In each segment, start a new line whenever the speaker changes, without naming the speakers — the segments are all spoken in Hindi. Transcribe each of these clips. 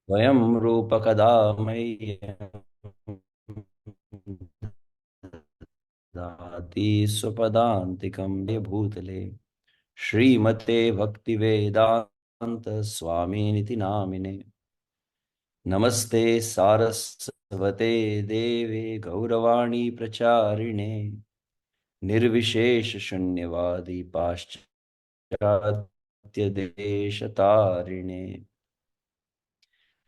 वयं रूपकदा मह्यं ददाति स्वपदान्तिकं ये भूतले श्रीमते भक्तिवेदान्त स्वामिनिति नामिने। नमस्ते सारस्वते देवे गौरवाणी प्रचारिणे निर्विशेष शून्यवादी पाश्चात्य देशतारिणे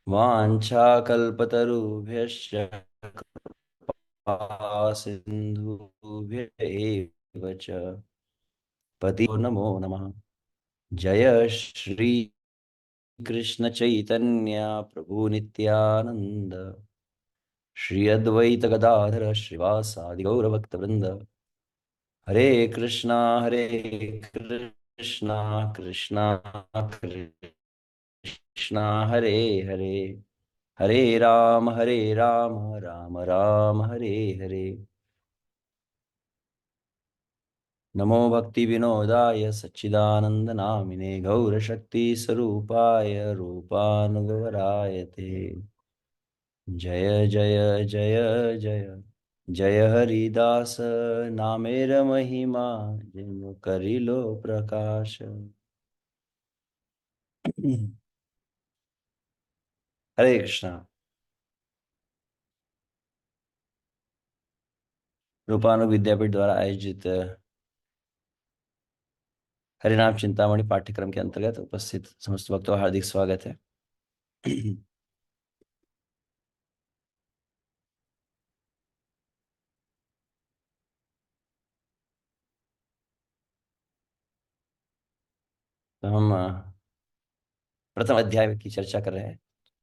वाञ्छाकल्पतरुभ्यश्च कृपा सिन्धुभ्य एव च पतितो नमो नमः। जय श्री कृष्ण चैतन्य प्रभु नित्यानंद श्री अद्वैत गदाधर श्रीवासादि गौर भक्त वृंद। हरे कृष्णा कृष्णा कृष्णा हरे हरे, हरे राम राम राम हरे हरे। नमो भक्ति विनोदाय सच्चिदानंद नामिने गौर शक्ति स्वरूपाय रूपानुगवराय ते जय जय जय जय जय हरिदास नामेर महिमा जिन करिलो प्रकाश। हरे कृष्णा। रूपानु विद्यापीठ द्वारा आयोजित हरिनाम चिंतामणि पाठ्यक्रम के अंतर्गत उपस्थित समस्त भक्तों का हार्दिक स्वागत है। तो हम प्रथम अध्याय की चर्चा कर रहे हैं।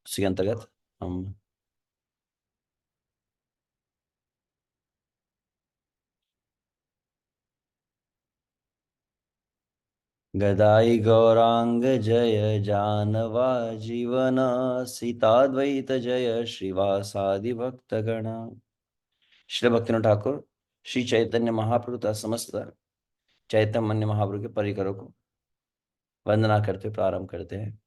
उसी के अंतर्गत हम गदाई गौरांग जय जानवा जीवन सीताद्वैत जय श्रीवासादि भक्तगण। श्री भक्तिनाथ ठाकुर श्री चैतन्य महाप्रभु तथा समस्त चैतन्य महाप्रभु के परिकरों को वंदना करते हुए प्रारंभ करते हैं।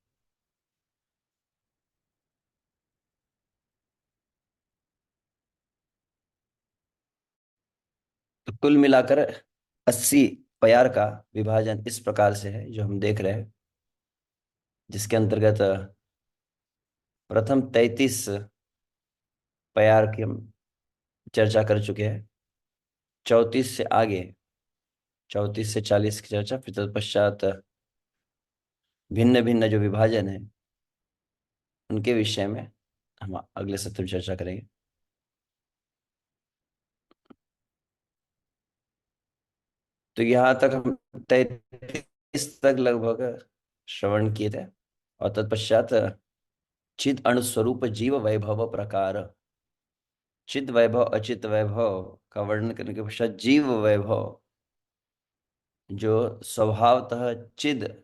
तो कुल मिलाकर 80 प्यार का विभाजन इस प्रकार से है जो हम देख रहे हैं, जिसके अंतर्गत प्रथम 33 प्यार की हम चर्चा कर चुके हैं। 34 से आगे 34 से 40 की चर्चा, फिर तत्पश्चात भिन्न भिन्न जो विभाजन है उनके विषय में हम अगले सत्र में चर्चा करेंगे। तो यहाँ तक हम 33 तक लगभग श्रवण किए थे, और तत्पश्चात चिद अणुस्वरूप जीव वैभव प्रकार, चिद वैभव अचित वैभव का वर्णन करने के पश्चात जीव वैभव जो स्वभावतः चिद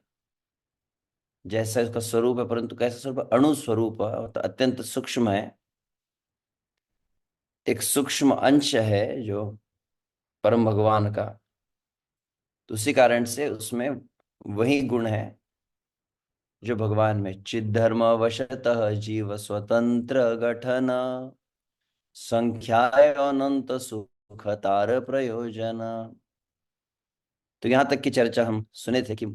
जैसा इसका स्वरूप है, परंतु कैसा स्वरूप है? अणु स्वरूप है, तो अत्यंत सूक्ष्म है, एक सूक्ष्म अंश है जो परम भगवान का। तो उसी कारण से उसमें वही गुण है जो भगवान में। चिद धर्म वशतः जीव स्वतंत्र गठन संख्याय अनंत सुखतार प्रयोजन। तो यहां तक की चर्चा हम सुने थे कि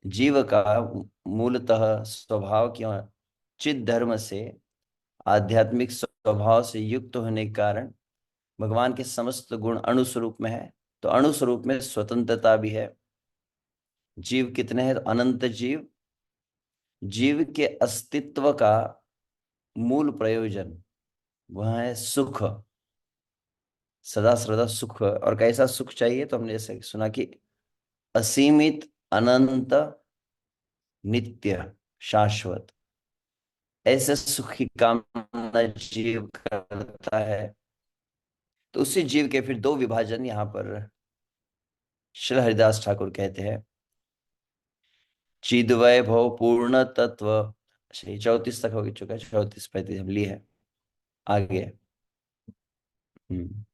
जीव का मूलतः स्वभाव क्यों चिद धर्म से, आध्यात्मिक स्वभाव से युक्त होने के कारण भगवान के समस्त गुण अणु स्वरूप में है। तो अणु स्वरूप में स्वतंत्रता भी है। जीव कितने हैं? तो अनंत जीव। जीव के अस्तित्व का मूल प्रयोजन वह है सुख, सदा सर्वदा सुख। और कैसा सुख चाहिए? तो हमने जैसे सुना कि असीमित, अनंत, नित्य, शाश्वत, ऐसे सुख की कामना जीव करता है। तो उसी जीव के फिर दो विभाजन यहाँ पर श्री हरिदास ठाकुर कहते हैं। चिद वैभव पूर्ण तत्व, अच्छा ये 34 तक हो चुका है, 34 35 हम लिए हैं आगे। हम्म।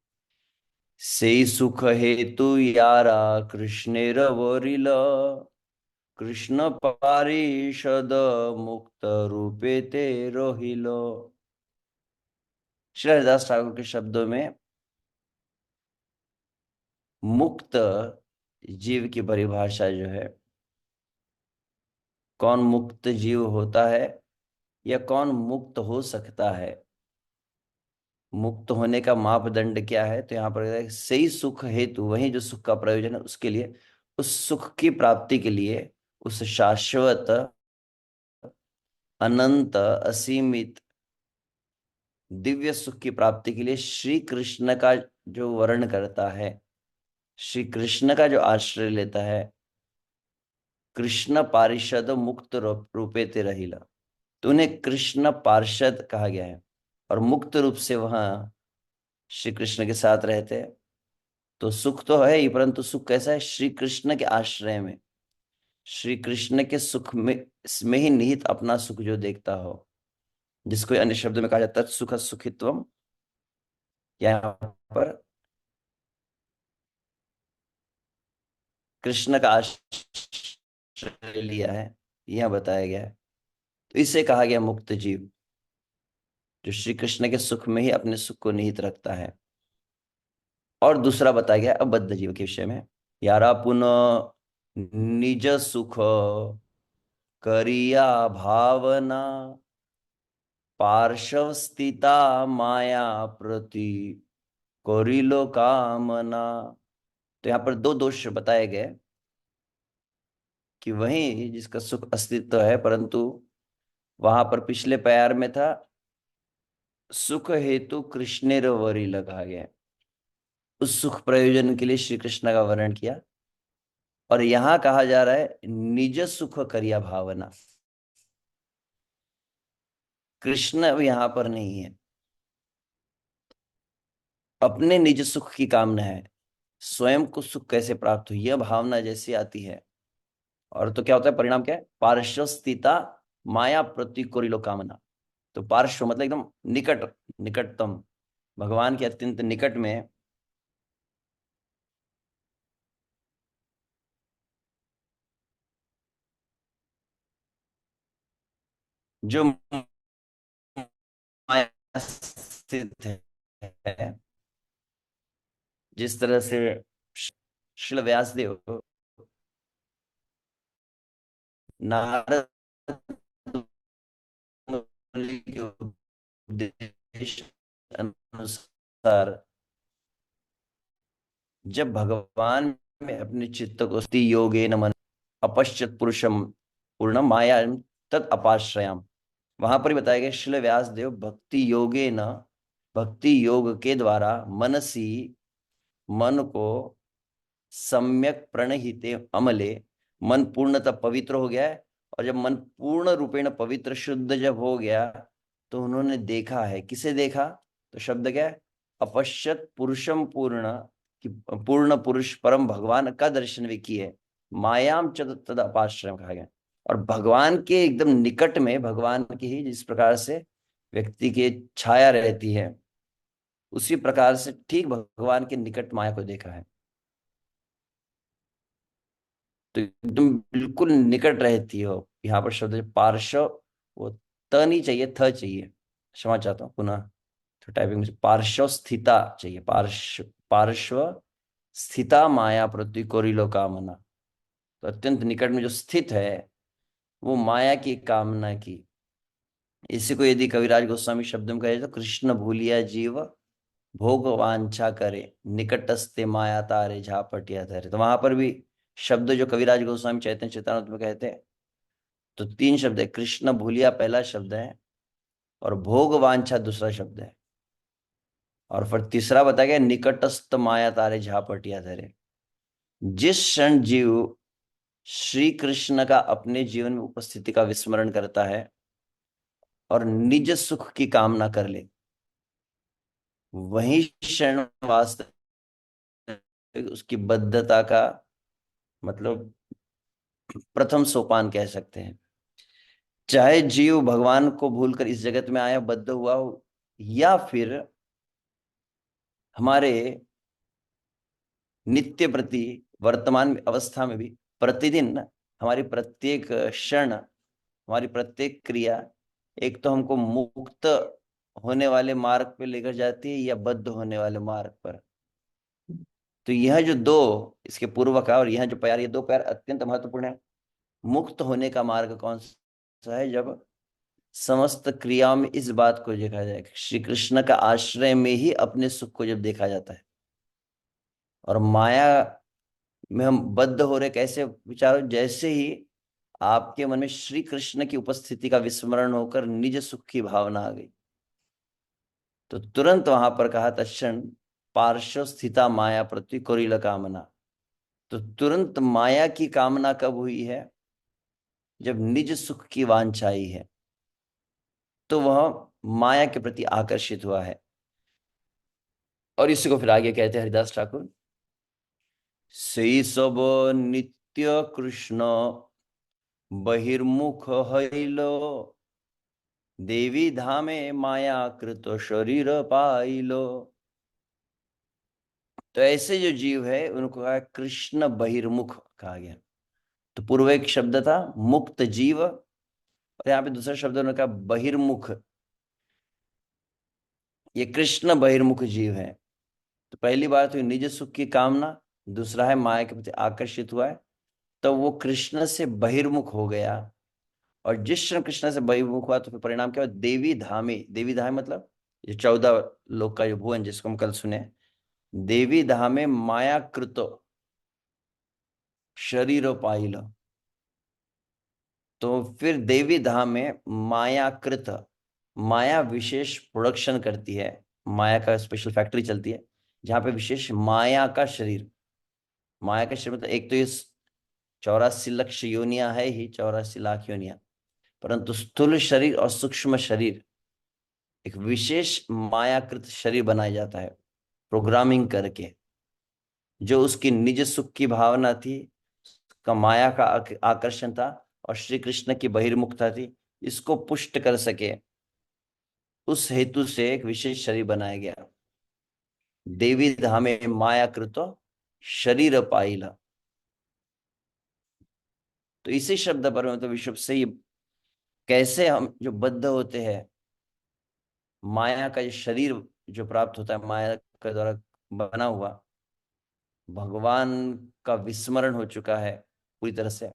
से सुख हेतु यारा कृष्णेर वरिल कृष्ण पारिषद मुक्त रूपे ते रोहिलो। श्री हरिदास ठाकुर के शब्दों में मुक्त जीव की परिभाषा जो है, कौन मुक्त जीव होता है या कौन मुक्त हो सकता है, मुक्त होने का मापदंड क्या है, तो यहाँ पर कहता है, सही सुख हेतु, वही जो सुख का प्रयोजन है उसके लिए, उस सुख की प्राप्ति के लिए, उस शाश्वत अनंत असीमित दिव्य सुख की प्राप्ति के लिए श्री कृष्ण का जो वर्ण करता है, श्री कृष्ण का जो आश्रय लेता है, कृष्ण पारिषद मुक्त रूपे ते रहिला, तो उन्हें कृष्ण पार्षद कहा गया है और मुक्त रूप से वहां श्री कृष्ण के साथ रहते हैं। तो सुख तो है ही, परंतु सुख कैसा है, श्री कृष्ण के आश्रय में, श्री कृष्ण के सुख में ही निहित अपना सुख जो देखता हो, जिसको अन्य शब्द में कहा जाता है सुख सुखित्वम। यहाँ पर कृष्ण का आश्रय लिया है, यह बताया गया है। तो इसे कहा गया मुक्त जीव, जो श्री कृष्ण के सुख में ही अपने सुख को निहित रखता है। और दूसरा बताया गया अबद्ध जीव के विषय में, यारा पुनः निज सुख करिया भावना पार्श्व स्थिता माया प्रति कोरिलो कामना। तो यहाँ पर दो दोष बताए गए कि वही जिसका सुख अस्तित्व है, परंतु वहां पर पिछले प्यार में था सुख हेतु कृष्णेर वरी लगा गया, उस सुख प्रयोजन के लिए श्री कृष्ण का वर्णन किया। और यहां कहा जा रहा है निज सुख करिया भावना, कृष्ण अब यहां पर नहीं है, अपने निज सुख की कामना है, स्वयं को सुख कैसे प्राप्त हो यह भावना जैसी आती है। और तो क्या होता है, परिणाम क्या है, पार्श्व स्थिता माया प्रतिकोरिलो कामना। तो पार्श्व मतलब एकदम निकट, निकटतम, भगवान के अत्यंत निकट में जो माया स्थित है, जिस तरह से श्रील व्यासदेव नारद मुनि के उपदेश अनुसार जब भगवान में अपने चित्त को स्थिति योगे न मन अपश्यत पुरुषम पूर्ण माया तत् अपाश्रयाम, वहां पर ही बताया गया श्रील व्यास देव भक्ति योगे न, भक्ति योग के द्वारा मनसी, मन को सम्यक प्रणहिते अमले, मन पूर्णतः पवित्र हो गया है। और जब मन पूर्ण रूपेण पवित्र शुद्ध जब हो गया, तो उन्होंने देखा है, किसे देखा, तो शब्द क्या है, अपश्यत पुरुषम पूर्ण, कि पूर्ण पुरुष परम भगवान का दर्शन भी किए, मायाम च तद अपाश्रम कहा गया। और भगवान के एकदम निकट में, भगवान की ही जिस प्रकार से व्यक्ति की छाया रहती है, उसी प्रकार से ठीक भगवान के निकट माया को देखा है। तो एकदम बिल्कुल निकट रहती हो। यहाँ पर शब्द है पार्श्व, वो त नहीं चाहिए, थ चाहिए, क्षमा चाहता हूँ पुनः, तो टाइपिंग में पार्श्व स्थिता चाहिए, पार्श्व, पार्श्व स्थिता माया प्रति कोरिलो कामना। तो अत्यंत निकट में जो स्थित है, वो माया की कामना की। इसी को यदि कविराज गोस्वामी शब्द में कहे तो कृष्ण भूलिया जीव भोग वांछा करे, निकटस्ते माया तारे झापटिया धरे। तो वहां पर भी शब्द जो कविराज गोस्वामी चैतन्य चेतावत में कहते हैं, तो तीन शब्द है, कृष्ण भूलिया पहला शब्द है, और भोग वांछा दूसरा शब्द है, और फिर तीसरा बताया गया निकटस्थ माया तारे झापटिया धरे। जिस क्षण जीव श्री कृष्ण का अपने जीवन में उपस्थिति का विस्मरण करता है और निज सुख की कामना कर ले, वही क्षण वास्तव उसकी बद्धता का मतलब प्रथम सोपान कह सकते हैं। चाहे जीव भगवान को भूलकर इस जगत में आया बद्ध हुआ हो, या फिर हमारे नित्य प्रति वर्तमान अवस्था में भी प्रतिदिन हमारी प्रत्येक क्षण, हमारी प्रत्येक क्रिया एक तो हमको मुक्त होने वाले मार्ग पे लेकर जाती है या बद्ध होने वाले मार्ग पर। तो यह जो दो, इसके पूर्व का और यह जो प्यार, ये दो प्यार अत्यंत महत्वपूर्ण है। मुक्त होने का मार्ग कौन सा है? जब समस्त क्रियाओं में इस बात को देखा जाए कि श्री कृष्ण का आश्रय में ही अपने सुख को जब देखा जाता है, और माया में हम बद्ध हो रहे कैसे? विचारो, जैसे ही आपके मन में श्री कृष्ण की उपस्थिति का विस्मरण होकर निज सुख की भावना आ गई, तो तुरंत वहां पर कहा, तत्क्षण पार्श्व स्थिता माया प्रति कुरिल कामना। तो तुरंत माया की कामना कब हुई है? जब निज सुख की वांछा आई है, तो वह माया के प्रति आकर्षित हुआ है। और इसी को फिर आगे कहते हैं हरिदास ठाकुर, सही सब नित्य कृष्ण बहिर्मुख हइलो, देवी धामे माया कृत शरीर पाइलो। तो ऐसे जो जीव है उनको कहा कृष्ण बहिर्मुख कहा गया। तो पूर्व एक शब्द था मुक्त जीव, और यहाँ पे दूसरा शब्द उन्होंने कहा बहिर्मुख। ये कृष्ण बहिर्मुख जीव है। तो पहली बात हुई निज सुख की कामना, दूसरा है माया के प्रति आकर्षित हुआ है, तो वो कृष्ण से बहिर्मुख हो गया। और जिस क्षण कृष्ण से बहिर्मुख हुआ तो फिर परिणाम क्या हुआ? देवी धामे, देवी धाम मतलब ये 14 लोक का जो भुवन जिसको हम कल सुने, देवी धामे माया कृतो शरीर पाइल। तो फिर देवी धाम में मायाकृत, माया विशेष प्रोडक्शन करती है, माया का स्पेशल फैक्ट्री चलती है जहाँ पे विशेष माया का शरीर, माया का शरीर मतलब एक तो ये 84 लक्ष योनियां है ही, 84 लाख योनियां, परंतु स्थूल शरीर और सूक्ष्म शरीर एक विशेष मायाकृत शरीर बनाया जाता है प्रोग्रामिंग करके, जो उसकी निज सुख की भावना थी, का माया का आकर्षण था, और श्री कृष्ण की बहिर्मुखता थी, इसको पुष्ट कर सके उस हेतु से एक विशेष शरीर बनाया गया। देवी धामे माया कृतो शरीर पाइला। तो इसी शब्द पर मतलब विश्व से ये कैसे हम जो बद्ध होते हैं, माया का जो शरीर जो प्राप्त होता है माया के द्वारा बना हुआ, भगवान का विस्मरण हो चुका है पूरी तरह से,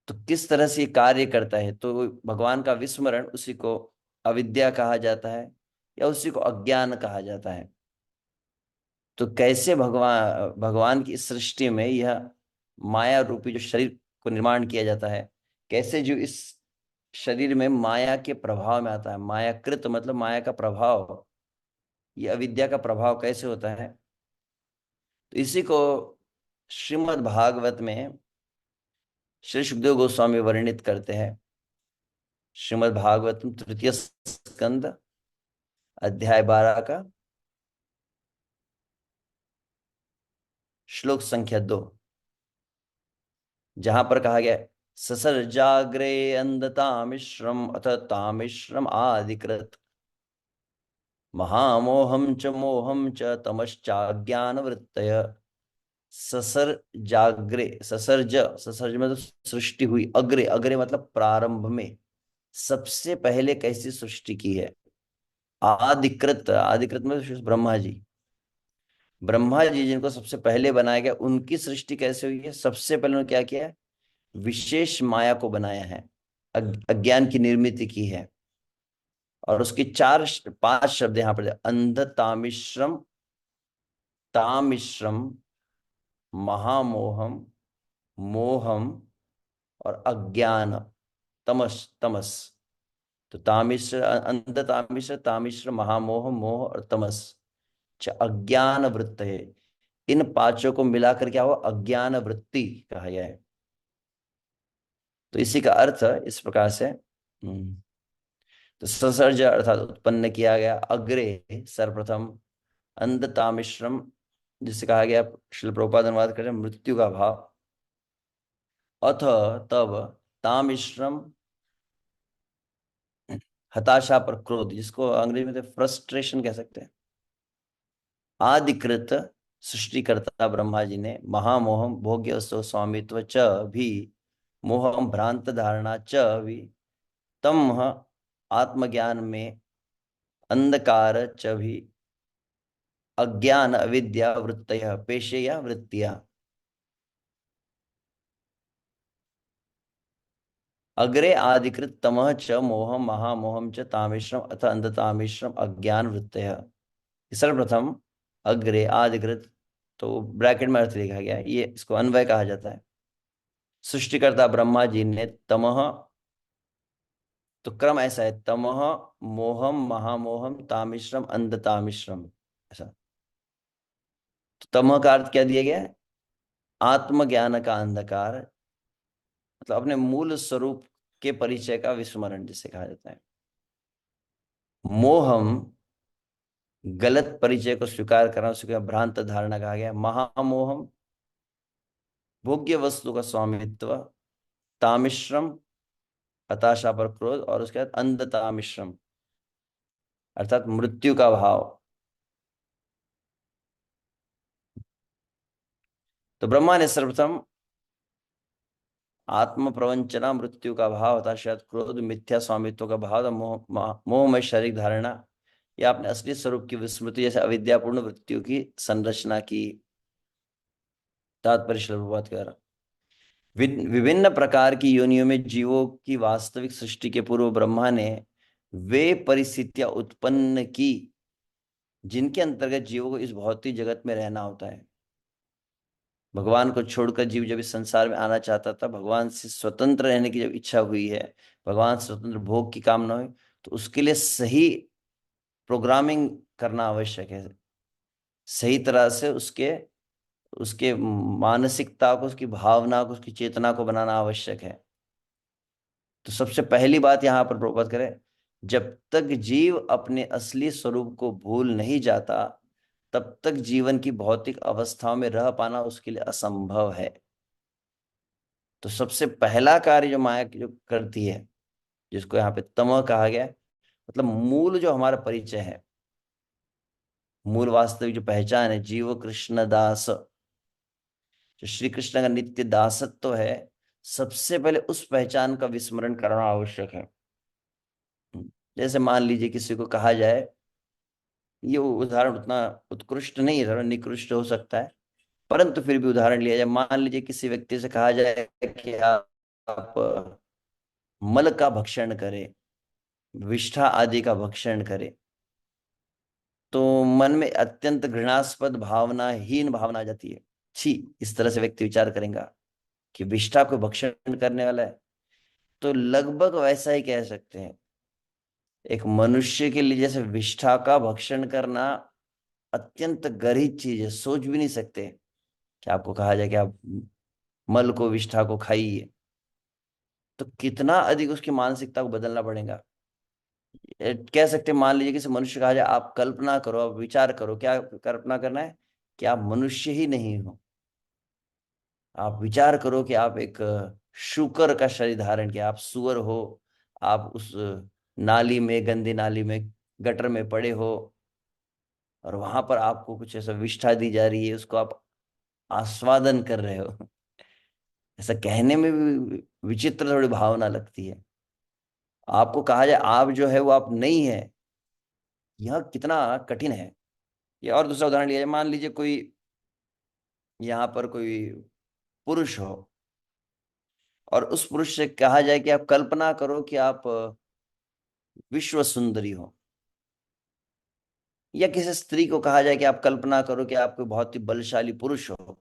तो किस तरह से ये कार्य करता है? तो भगवान का विस्मरण, उसी को अविद्या कहा जाता है या उसी को अज्ञान कहा जाता है। तो कैसे भगवान भगवान की इस सृष्टि में यह माया रूपी जो शरीर को निर्माण किया जाता है, कैसे जो इस शरीर में माया के प्रभाव में आता है, मायाकृत मतलब माया का प्रभाव, ये अविद्या का प्रभाव कैसे होता है? तो इसी को श्रीमद् भागवत में श्री सुखदेव गोस्वामी वर्णित करते हैं। श्रीमद् भागवतम तृतीय स्कंद अध्याय 12 का श्लोक संख्या 2, जहां पर कहा गया, ससर जाग्रे अंधतामिश्रम अथ तामिश्रम आदिकृत, महामोहम च मोहम च तमश्चाज्ञान वृत्तय। ससर जाग्रे, ससर्ज, ससर्ज मतलब सृष्टि हुई, अग्रे, अग्रे मतलब प्रारंभ में, सबसे पहले कैसी सृष्टि की है? आदिकृत, आदिकृत में ब्रह्मा जी, ब्रह्मा जी जिनको सबसे पहले बनाया गया, उनकी सृष्टि कैसे हुई है? सबसे पहले उन्होंने क्या किया है? विशेष माया को बनाया है, अज्ञान की निर्मिति की है। और उसकी 5 शब्द यहाँ पर, अंध तामिश्रम, तामिश्रम, महामोहम, मोहम और अज्ञान, तमस, तमस। तो तामिश्र, अंध तामिश्र, तामिश्र, महामोह, मोह और तमस, अज्ञान वृत्त है। इन पांचों को मिलाकर क्या हुआ? अज्ञान वृत्ति कहा गया है। तो इसी का अर्थ इस प्रकार से, तो ससर्ज अर्थात उत्पन्न किया गया, अग्रे सर्वप्रथम, अंधतामिश्रम जिसे कहा गया, शिल प्रभुपाद अनुवाद करें, मृत्यु का भाव, अथ तब, तामिश्रम हताशा पर क्रोध, जिसको अंग्रेजी में फ्रस्ट्रेशन कह सकते हैं, आदिकृत सृष्टिकर्ता ब्रह्मा जी ने महामोहम भोग्य वस्तु स्वामित्व च भी मोहम भ्रांत धारणा च भी तम आत्मज्ञान में अंधकार च भी अज्ञान अविद्या वृत्तय पेशया वृत्तिया अग्रे आदिकृत तमः च मोहम महामोहम च तामिश्रम अथ अंधतामिश्रम अज्ञान वृत्तय। सर्वप्रथम अग्रे आदिकृत, तो ब्रैकेट में अर्थ लिखा गया है, ये इसको अन्वय कहा जाता है। सृष्टिकर्ता ब्रह्मा जी ने तमह, तो क्रम ऐसा है, तमह मोहम महामोहम तामिश्रम अंधतामिश्रम, ऐसा। तो तमह का अर्थ क्या दिया गया है? आत्मज्ञान का अंधकार, मतलब अपने मूल स्वरूप के परिचय का विस्मरण जिसे कहा जाता है। मोहम गलत परिचय को स्वीकार करना, उसको भ्रांत धारणा कहा गया। महामोहम भोग्य वस्तु का स्वामित्व। तामिश्रम हताशा पर क्रोध, और उसके बाद अंधतामिश्रम अर्थात मृत्यु का भाव। तो ब्रह्मा ने सर्वप्रथम आत्म प्रवंचना, मृत्यु का भाव, हताशा क्रोध, मिथ्या स्वामित्व का भाव, मोहमय शारीरिक धारणा या अपने असली स्वरूप की विस्मृति जैसे अविद्यापूर्ण वृत्तियों की संरचना की। तात्पर्य श्रील प्रभुपाद कह रहा, विभिन्न प्रकार की योनियों में जीवों की वास्तविक सृष्टि के पूर्व ब्रह्मा ने वे परिस्थितियां उत्पन्न की जिनके अंतर्गत जीवों को इस भौतिक जगत में रहना होता है। भगवान को छोड़कर जीव जब इस संसार में आना चाहता था, भगवान से स्वतंत्र रहने की जब इच्छा हुई है, भगवान से स्वतंत्र भोग की कामना हुई, तो उसके लिए सही प्रोग्रामिंग करना आवश्यक है। सही तरह से उसके उसके मानसिकता को, उसकी भावना को, उसकी चेतना को बनाना आवश्यक है। तो सबसे पहली बात यहाँ पर प्रभुपाद करें, जब तक जीव अपने असली स्वरूप को भूल नहीं जाता, तब तक जीवन की भौतिक अवस्थाओं में रह पाना उसके लिए असंभव है। तो सबसे पहला कार्य जो माया जो करती है, जिसको यहाँ पे तमह कहा गया है, मतलब मूल जो हमारा परिचय है, मूल वास्तविक जो पहचान है, जीव कृष्ण दास, जो श्री कृष्ण का नित्य दासत्व है, सबसे पहले उस पहचान का विस्मरण करना आवश्यक है। जैसे मान लीजिए किसी को कहा जाए, ये उदाहरण उतना उत्कृष्ट नहीं है, थोड़ा निकृष्ट हो सकता है, परंतु फिर भी उदाहरण लिया जाए। मान लीजिए किसी व्यक्ति से कहा जाए कि आप मल का भक्षण करें, विष्ठा आदि का भक्षण करें, तो मन में अत्यंत घृणास्पद भावना, हीन भावना आ जाती है। छी, इस तरह से व्यक्ति विचार करेगा कि विष्ठा को भक्षण करने वाला है। तो लगभग वैसा ही कह सकते हैं, एक मनुष्य के लिए जैसे विष्ठा का भक्षण करना अत्यंत गरीब चीज है, सोच भी नहीं सकते कि आपको कहा जाए कि आप मल को, विष्ठा को खाइए, तो कितना अधिक उसकी मानसिकता को बदलना पड़ेगा। कह सकते हैं, मान लीजिए किसी मनुष्य कहा जाए आप कल्पना करो, आप विचार करो, क्या कल्पना करना है कि आप मनुष्य ही नहीं हो। आप विचार करो कि आप एक शूकर का शरीर धारण किया, आप सुअर हो, आप उस नाली में, गंदी नाली में, गटर में पड़े हो, और वहां पर आपको कुछ ऐसा विष्ठा दी जा रही है, उसको आप आस्वादन कर रहे हो। ऐसा कहने में भी विचित्र थोड़ी भावना लगती है। आपको कहा जाए आप जो है वो आप नहीं है, यह कितना कठिन है। या और दूसरा उदाहरण लिया जाए, मान लीजिए कोई, यहाँ पर कोई पुरुष हो, और उस पुरुष से कहा जाए कि आप कल्पना करो कि आप विश्व सुंदरी हो। या किसी स्त्री को कहा जाए कि आप कल्पना करो कि आप कोई बहुत ही बलशाली पुरुष हो,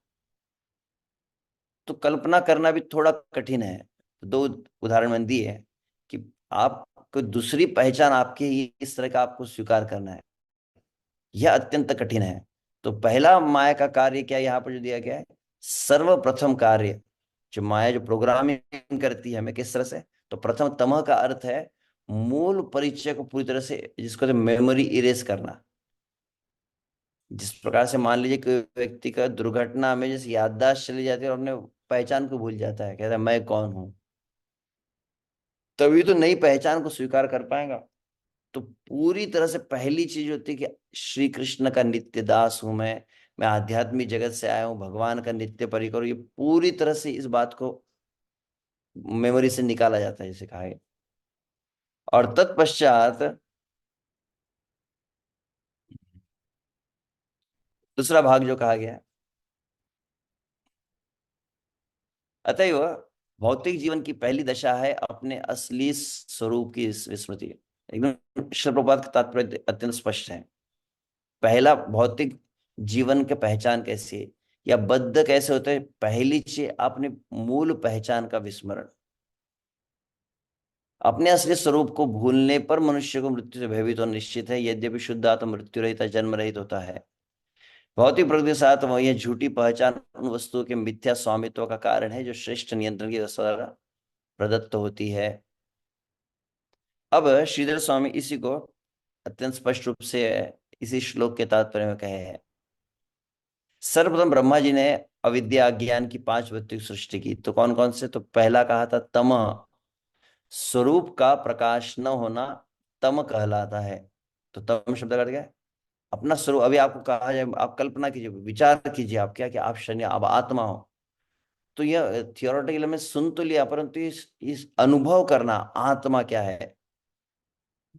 तो कल्पना करना भी थोड़ा कठिन है। दो उदाहरण मैंने दिए हैं कि आप कोई दूसरी पहचान आपकी इस तरह का आपको स्वीकार करना है, यह अत्यंत कठिन है। तो पहला माया का कार्य क्या यहाँ पर जो दिया गया है, सर्वप्रथम कार्य जो माया जो प्रोग्रामिंग करती है हमें किस तरह से, तो प्रथम तमह का अर्थ है मूल परिचय को पूरी तरह से, जिसको मेमोरी इरेज करना। जिस प्रकार से मान लीजिए कि व्यक्ति का दुर्घटना में जैसे याददाश्त चली जाती है और अपने पहचान को भूल जाता है, कहता है मैं कौन हूं, तभी तो नई पहचान को स्वीकार कर पाएगा। तो पूरी तरह से पहली चीज होती है कि श्री कृष्ण का नित्य दास हूं मैं, मैं आध्यात्मिक जगत से आया हूँ, भगवान का नित्य परिकर हूं, ये पूरी तरह से इस बात को मेमोरी से निकाला जाता है, जैसे कहा है। और तत्पश्चात दूसरा भाग जो कहा गया है, अतएव भौतिक जीवन की पहली दशा है अपने असली स्वरूप की विस्मृति। एकदम श्री प्रभुपाद का तात्पर्य अत्यंत स्पष्ट है। पहला, भौतिक जीवन की पहचान कैसी है या बद्ध कैसे होते हैं, पहली चीज अपने मूल पहचान का विस्मरण। अपने असली स्वरूप को भूलने पर मनुष्य को मृत्यु से भयभीत होना निश्चित है। यद्यपि शुद्ध आत्मा मृत्यु रहित जन्म रहित होता है, भौतिक प्रकृति के साथ वह यह झूठी पहचान उन वस्तुओं के मिथ्या स्वामित्व का कारण है जो श्रेष्ठ नियंत्रण की द्वारा प्रदत्त होती है। अब श्रीधर स्वामी इसी को अत्यंत स्पष्ट रूप से इसी श्लोक के तात्पर्य में कहे हैं। सर्वप्रथम ब्रह्मा जी ने अविद्या ज्ञान की पांच वृत्ति की सृष्टि की। तो कौन कौन से? तो पहला कहा था तम, स्वरूप का प्रकाश न होना तम कहलाता है। तो तम शब्द का अर्थ क्या है? अपना स्वरूप। अभी आपको कहा जाए, आप कल्पना कीजिए, विचार कीजिए, आप क्या कि आप शनि, आप आत्मा हो। तो यह थियोरेटिकल में सुन तो लिया, परंतु इस अनुभव करना आत्मा क्या है,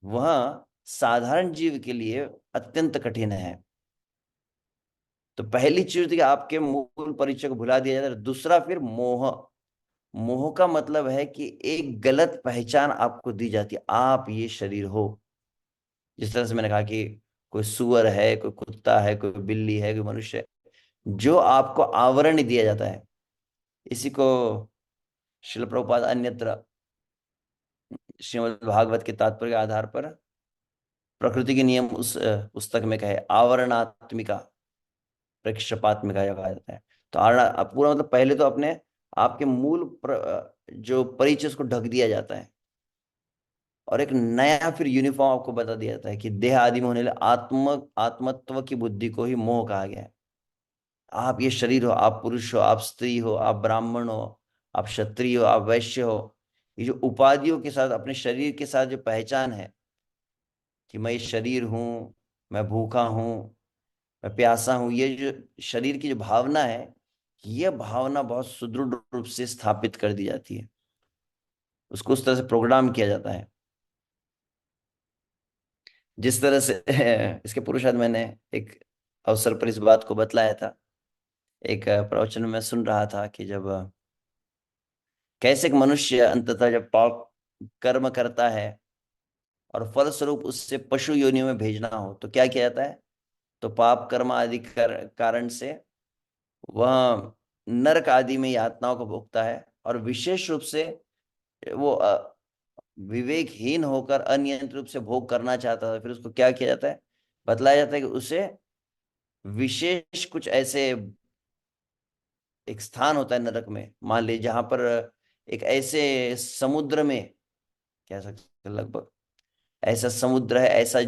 वह साधारण जीव के लिए अत्यंत कठिन है। तो पहली चीज थी कि आपके मूल परिचय को भुला दिया जाता है। दूसरा फिर मोह। मोह का मतलब है कि एक गलत पहचान आपको दी जाती है, आप ये शरीर हो। जिस तरह से मैंने कहा कि कोई सुअर है, कोई कुत्ता है, कोई बिल्ली है, कोई मनुष्य है, जो आपको आवरण दिया जाता है। इसी को शिल प्रभुपाद अन्यत्र श्रीमद् भागवत के तात्पर्य के आधार पर प्रकृति के नियम उस पुस्तक में कहे आवरणात्मिका प्रेक्षपात्मिका कहा जाता है। तो आवरण पूरा मतलब पहले तो अपने आपके मूल जो परिचय उसको ढक दिया जाता है, और एक नया फिर यूनिफॉर्म आपको बता दिया जाता है कि देह आदि में होने वाले आत्मत्व की बुद्धि को ही मोह कहा गया है। आप ये शरीर हो, आप पुरुष हो, आप स्त्री हो, आप ब्राह्मण हो, आप क्षत्रिय हो, आप वैश्य हो। ये जो उपाधियों के साथ अपने शरीर के साथ जो पहचान है कि मैं ये शरीर हूं, मैं भूखा हूं, मैं प्यासा हूं, ये जो शरीर की जो भावना है, ये भावना बहुत सुदृढ़ रूप से स्थापित कर दी जाती है। उसको उस तरह से प्रोग्राम किया जाता है जिस तरह से इसके पुरुषार्थ मैंने एक अवसर पर इस बात को बतलाया था। एक प्रवचन में मैं सुन रहा था कि जब कैसे एक मनुष्य अंततः जब पाप कर्म करता है और फलस्वरूप उससे पशु योनियों में भेजना हो, तो क्या किया जाता है? तो पाप कर्म आदि कारण से वह नरक आदि में यातनाओं को भोगता है, और विशेष रूप से वो विवेकहीन होकर अनियंत्रित रूप से भोग करना चाहता था। फिर उसको क्या किया जाता है? बतलाया जाता है कि उसे विशेष कुछ ऐसे एक स्थान होता है नरक में, मान लीजिए, जहां पर एक ऐसे समुद्र में, कह सकते हैं लगभग ऐसा समुद्र है, ऐसा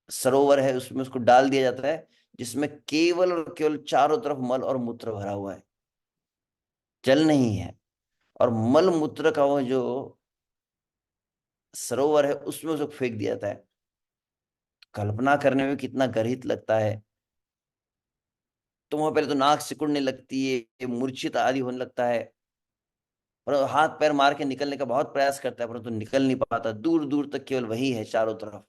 सरोवर है, उसमें उसको डाल दिया जाता है, जिसमें केवल और केवल चारों तरफ मल और मूत्र भरा हुआ है, जल नहीं है। और मल मूत्र का वो जो सरोवर है, उसमें उसको फेंक दिया जाता है। कल्पना करने में कितना गर्हित लगता है। तो वहां पहले तो नाक सिकुड़ने लगती है, मूर्छित आदि होने लगता है, और हाथ पैर मार के निकलने का बहुत प्रयास करता है, परंतु निकल नहीं पाता। दूर दूर तक केवल वही है चारों तरफ।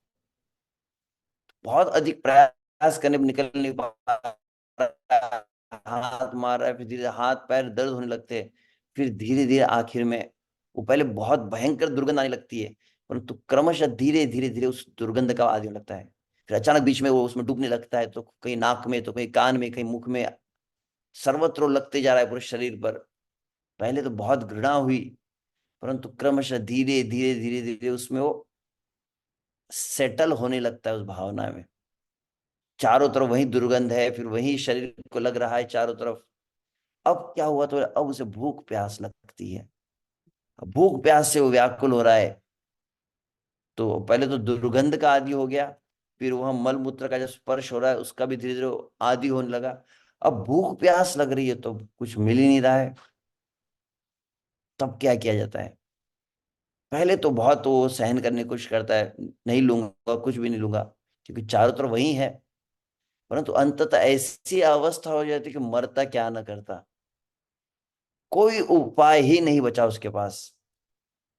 बहुत अधिक प्रयास करने पर निकल नहीं पा रहा, हाथ मार रहा है, फिर धीरे हाथ पैर दर्द होने लगते हैं। फिर धीरे धीरे आखिर में वो पहले बहुत भयंकर दुर्गंध आने लगती है, परंतु क्रमशः धीरे धीरे धीरे उस दुर्गंध का आदी होने लगता है। फिर अचानक बीच में वो उसमें डूबने लगता है, तो कहीं नाक में, तो कहीं कान में, कहीं मुख में, सर्वत्र वो लगते जा रहा है पूरे शरीर पर। पहले तो बहुत घृणा हुई, परंतु क्रमशः धीरे धीरे धीरे धीरे उसमें वो सेटल होने लगता है उस भावना में। चारों तरफ वही दुर्गंध है, फिर वही शरीर को लग रहा है चारों तरफ। अब क्या हुआ? तो अब उसे भूख प्यास लगती है। अब भूख प्यास से वो व्याकुल हो रहा है। तो पहले तो दुर्गंध का आदी हो गया, फिर वह मल मूत्र का जो स्पर्श हो रहा है उसका भी धीरे धीरे आदी होने लगा। अब भूख प्यास लग रही है तो कुछ मिल ही नहीं रहा है। तब क्या किया जाता है? पहले तो बहुत वो सहन करने की कोशिश करता है, नहीं लूंगा, कुछ भी नहीं लूंगा, क्योंकि चारों तरफ वही है। परंतु अंततः ऐसी अवस्था हो जाती कि मरता क्या न करता, कोई उपाय ही नहीं बचा उसके पास।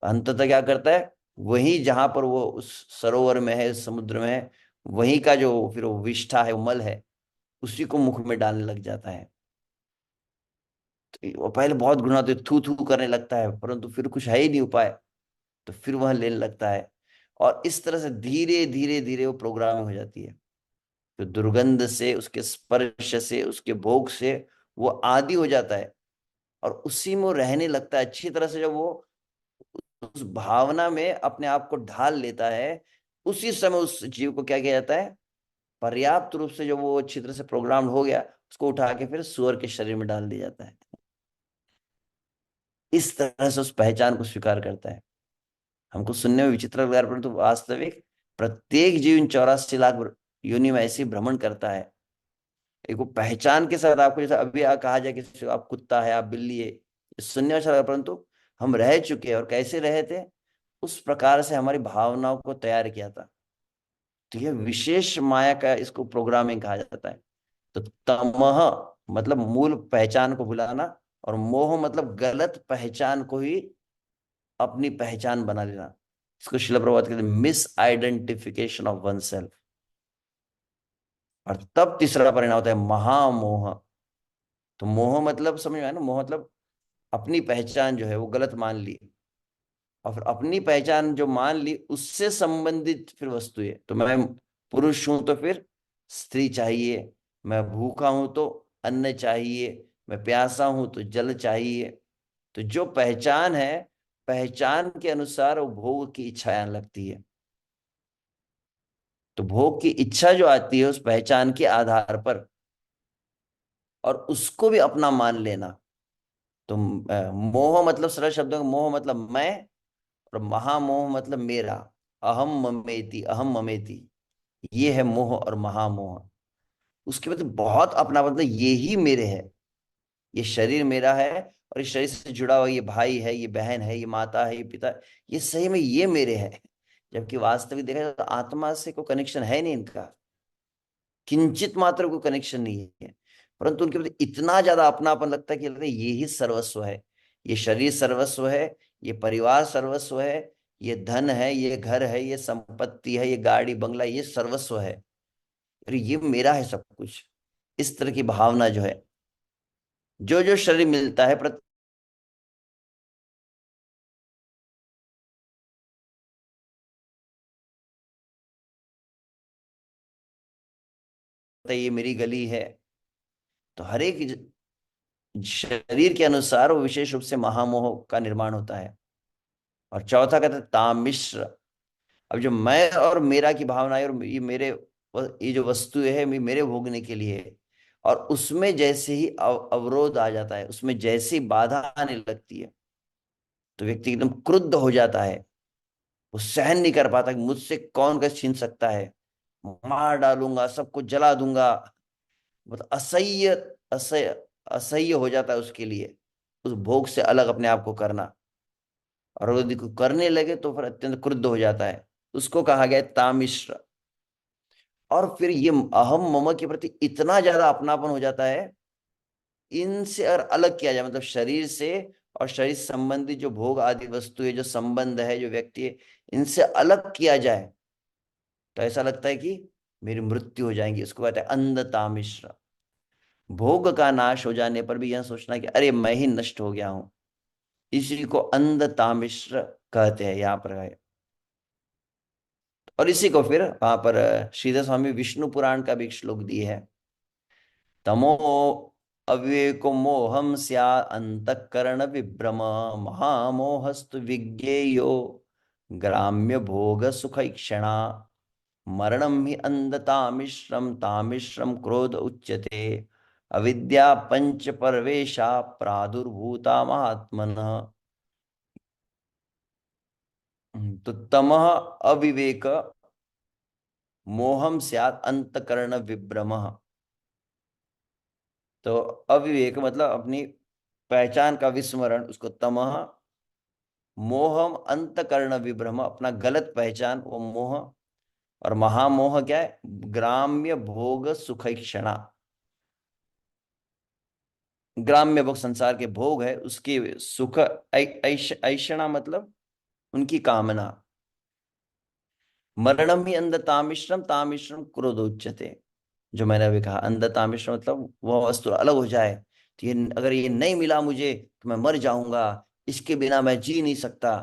अंततः क्या करता है, वही जहां पर वो उस सरोवर में है, समुद्र में है, वहीं का जो फिर वो विष्ठा है, वो मल है, उसी को मुख में डालने लग जाता है। तो वो पहले बहुत घृणा, तो थू थू करने लगता है, परंतु फिर कुछ है ही नहीं उपाय, तो फिर वह लेने लगता है। और इस तरह से धीरे धीरे धीरे वो प्रोग्राम हो जाती है। तो दुर्गंध से, उसके स्पर्श से, उसके भोग से वो आदी हो जाता है, और उसी में वो रहने लगता है अच्छी तरह से। जब वो उस भावना में अपने आप को ढाल लेता है, उसी समय उस जीव को क्या किया जाता है, पर्याप्त रूप से, जब वो अच्छी तरह से प्रोग्राम हो गया, उसको उठा के फिर सुअर के शरीर में डाल दिया जाता है। इस तरह से उस पहचान को स्वीकार करता है। हमको सुनने में विचित्र लग रहा है, परंतु वास्तविक प्रत्येक जीव इन 84 लाख योनि में ऐसे ही भ्रमण करता है। एक वो पहचान के साथ, आपको जैसे अभी कहा जाए कि आप कुत्ता है, आप बिल्ली है, ये सुनने में अच्छा लगा, परंतु हम रह चुके हैं, और कैसे रहे थे, उस प्रकार से हमारी भावनाओं को तैयार किया था। तो यह विशेष माया का, इसको प्रोग्रामिंग कहा जाता है। तो तमह मतलब मूल पहचान को भुलाना, और मोह मतलब गलत पहचान को ही अपनी पहचान बना लेना। इसको शिल प्रभात कहते हैं miss identification of one self. और तब तीसरा परिणाम होता है महामोह। तो मोह मतलब समझ में आया ना, मोह मतलब अपनी पहचान जो है वो गलत मान ली, और फिर अपनी पहचान जो मान ली उससे संबंधित फिर वस्तु है। तो मैं पुरुष हूं तो फिर स्त्री चाहिए, मैं भूखा हूं तो अन्न चाहिए, मैं प्यासा हूं तो जल चाहिए। तो जो पहचान है, पहचान के अनुसार वो भोग की इच्छा आने लगती है। तो भोग की इच्छा जो आती है उस पहचान के आधार पर, और उसको भी अपना मान लेना। तो मोह मतलब, सरल शब्दों में मोह मतलब मैं, और महामोह मतलब मेरा। अहम ममेति, ये है मोह और महामोह। उसके बाद बहुत अपना मतलब, ये ही मेरे है, ये शरीर मेरा है, और इस शरीर से जुड़ा हुआ ये भाई है, ये बहन है, ये माता है, ये पिता है, ये सही में ये मेरे है। जबकि वास्तविक देखा जाए तो आत्मा से कोई कनेक्शन है नहीं इनका, किंचित मात्र कोई कनेक्शन नहीं है। परंतु उनके प्रति इतना ज्यादा अपनापन लगता है कि लगता है ये ही सर्वस्व है, ये शरीर सर्वस्व है, ये परिवार सर्वस्व है, ये धन है, ये घर है, ये संपत्ति है, ये गाड़ी बंगला, ये सर्वस्व है, और ये मेरा है सब कुछ। इस तरह की भावना जो है, जो जो शरीर मिलता है, ये मेरी गली है। तो हर एक शरीर के अनुसार वो विशेष रूप से महामोह का निर्माण होता है। और चौथा कहते हैं तामिश्र। अब जो मैं और मेरा की भावना है, और ये मेरे, ये जो वस्तु है मेरे भोगने के लिए है, और उसमें जैसे ही अवरोध आ जाता है, उसमें जैसे ही बाधा आने लगती है, तो व्यक्ति एकदम क्रुद्ध हो जाता है। वो सहन नहीं कर पाता कि मुझसे कौन कैसे छीन सकता है, मार डालूंगा, सबको जला दूंगा। मतलब असह्य, असह्य, असह्य हो जाता है उसके लिए उस भोग से अलग अपने आप को करना। और यदि को करने लगे तो फिर अत्यंत क्रुद्ध हो जाता है। उसको कहा गया है तामिश्र। और फिर ये अहम मम के प्रति इतना ज्यादा अपनापन हो जाता है, इनसे अगर अलग किया जाए, मतलब शरीर से और शरीर संबंधी जो भोग आदि वस्तु है, जो संबंध है, जो व्यक्ति है, इनसे अलग किया जाए, तो ऐसा लगता है कि मेरी मृत्यु हो जाएगी। उसको कहते हैं अंधतामिश्र। भोग का नाश हो जाने पर भी यह सोचना कि अरे मैं ही नष्ट हो गया हूं, इसी को अंधतामिश्र कहते हैं यहाँ पर है। और इसी को फिर वहां पर श्रीधर स्वामी विष्णु पुराण का भी एक श्लोक दिए है। तमो अविवेको मोहम स्या अंतःकरण विभ्रम महामोहस्तु विज्ञेयो ग्राम्य भोग सुख क्षणा मरणम ही अंधतामिश्रम तामिश्रम क्रोध उच्यते अविद्या पंच परवेशा प्रादुर्भूता महात्मनः। तो तमः अविवेक, मोहम स्यात् अंतकरण विभ्रम। तो अविवेक मतलब अपनी पहचान का विस्मरण, उसको तमह। मोहम अंतकरण विभ्रम, अपना गलत पहचान वो मोह। और महामोह क्या है? ग्राम्य भोग सुखैक्षणा। ग्राम्य भोग संसार के भोग है, उसके सुख ऐषणा मतलब उनकी कामना। मरणम ही अंध तामिश्रम, तामिश्रम क्रोधोच्यते। जो मैंने अभी कहा, अंध तामिश्रम मतलब वह वस्तु अलग हो जाए, तो ये अगर ये नहीं मिला मुझे तो मैं मर जाऊंगा, इसके बिना मैं जी नहीं सकता।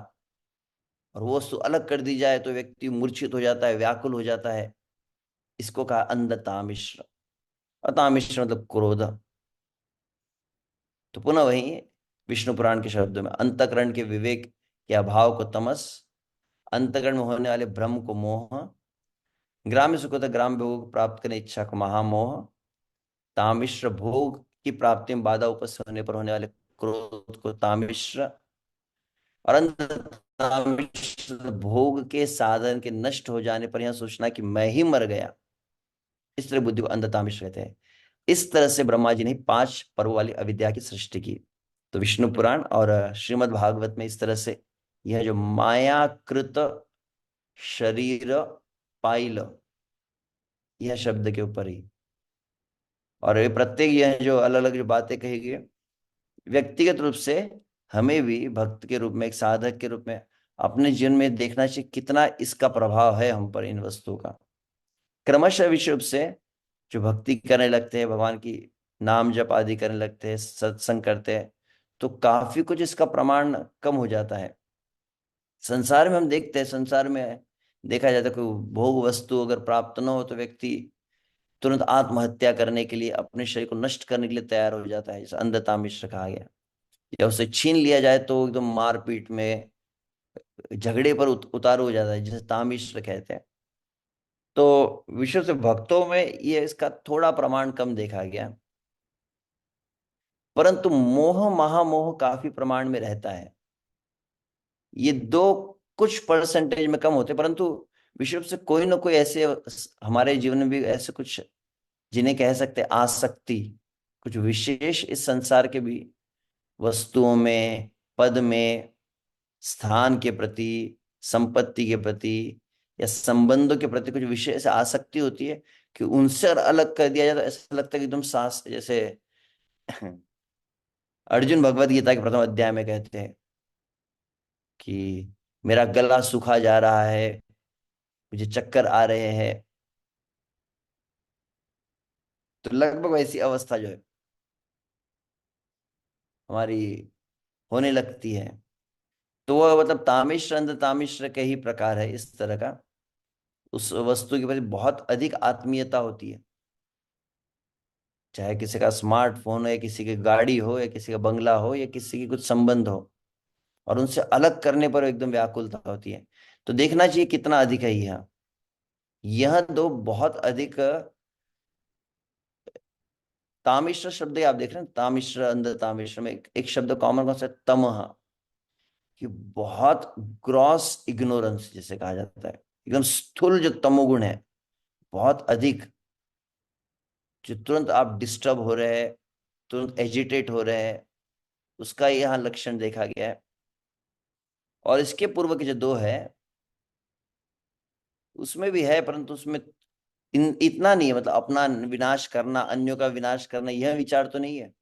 और वो वस्तु अलग कर दी जाए तो व्यक्ति मूर्छित हो जाता है, व्याकुल हो जाता है। इसको कहा अंध तामिश्र। अतामिश्र मतलब क्रोध। तो पुनः वही विष्णु पुराण के शब्दों में, अंतकरण के विवेक के अभाव को तमस, अंतकरण में होने वाले भ्रम को मोह, ग्राम्य सुख होता ग्राम भोग प्राप्त करने इच्छा को महामोह, तामिश्र भोग की प्राप्ति में बाधा उपस्थित होने पर होने वाले क्रोध को तामिश्र, और अंत तामिश्र भोग के साधन के नष्ट हो जाने पर यह सोचना कि मैं ही मर गया, इस तरह बुद्धि को अंध तामिश्र कहते हैं। इस तरह से ब्रह्मा जी ने 5 पर्व वाली अविद्या की सृष्टि की। तो विष्णु पुराण और श्रीमद् भागवत में इस तरह से यह जो मायाकृत शरीर पाइल, यह शब्द के ऊपर ही, और ये प्रत्येक यह जो अलग अलग जो बातें कही गई, व्यक्तिगत रूप से हमें भी भक्त के रूप में, एक साधक के रूप में अपने जीवन में देखना चाहिए कितना इसका प्रभाव है हम पर, इन वस्तुओं का। क्रमशः विशुद्ध रूप से जो भक्ति करने लगते हैं, भगवान की नाम जप आदि करने लगते हैं, सत्संग करते हैं, तो काफी कुछ इसका प्रमाण कम हो जाता है। संसार में हम देखते हैं, संसार में देखा जाता है कोई भोग वस्तु अगर प्राप्त न हो तो व्यक्ति तुरंत आत्महत्या करने के लिए, अपने शरीर को नष्ट करने के लिए तैयार हो जाता है, जैसे अंधता मिश्र कहा गया। या उसे छीन लिया जाए तो एकदम मारपीट में, झगड़े पर उतारू हो जाता है, जिसे तामिश्र कहते हैं। तो विश्व से भक्तों में ये इसका थोड़ा प्रमाण कम देखा गया, परंतु मोह महामोह काफी प्रमाण में रहता है। ये दो कुछ परसेंटेज में कम होते, परंतु विश्व से कोई ना कोई ऐसे हमारे जीवन में भी ऐसे कुछ, जिन्हें कह सकते हैं आसक्ति, कुछ विशेष इस संसार के भी वस्तुओं में, पद में, स्थान के प्रति, संपत्ति के प्रति या संबंधों के प्रति कुछ विशेष आसक्ति होती है कि उनसे अगर अलग कर दिया जाए तो ऐसा लगता है कि एकदम सांस, जैसे अर्जुन भगवत गीता के प्रथम अध्याय में कहते हैं कि मेरा गला सूखा जा रहा है, मुझे चक्कर आ रहे हैं। तो लगभग वैसी अवस्था जो है हमारी होने लगती है। तो वह मतलब तामिश्र अंध तामिश्र के ही प्रकार है इस तरह का। उस वस्तु के प्रति बहुत अधिक आत्मीयता होती है, चाहे किसी का स्मार्टफोन हो, या किसी की गाड़ी हो, या किसी का बंगला हो, या किसी की कुछ संबंध हो, और उनसे अलग करने पर एकदम व्याकुलता होती है। तो देखना चाहिए कितना अधिक है यह दो बहुत अधिक। तामिश्र शब्द आप देख रहे हैं, तामिश्र अंध तामिश्र में एक शब्द कॉमन कौन सा है? तमह। कि बहुत ग्रॉस इग्नोरेंस जिसे कहा जाता है, एकदम स्थूल जो तमोगुण है, बहुत अधिक, जो तुरंत आप डिस्टर्ब हो रहे हैं, तुरंत एजिटेट हो रहे हैं, उसका यहाँ लक्षण देखा गया है। और इसके पूर्व के जो दो है उसमें भी है, परंतु उसमें इतना नहीं है, मतलब अपना विनाश करना, अन्यों का विनाश करना, यह विचार तो नहीं है,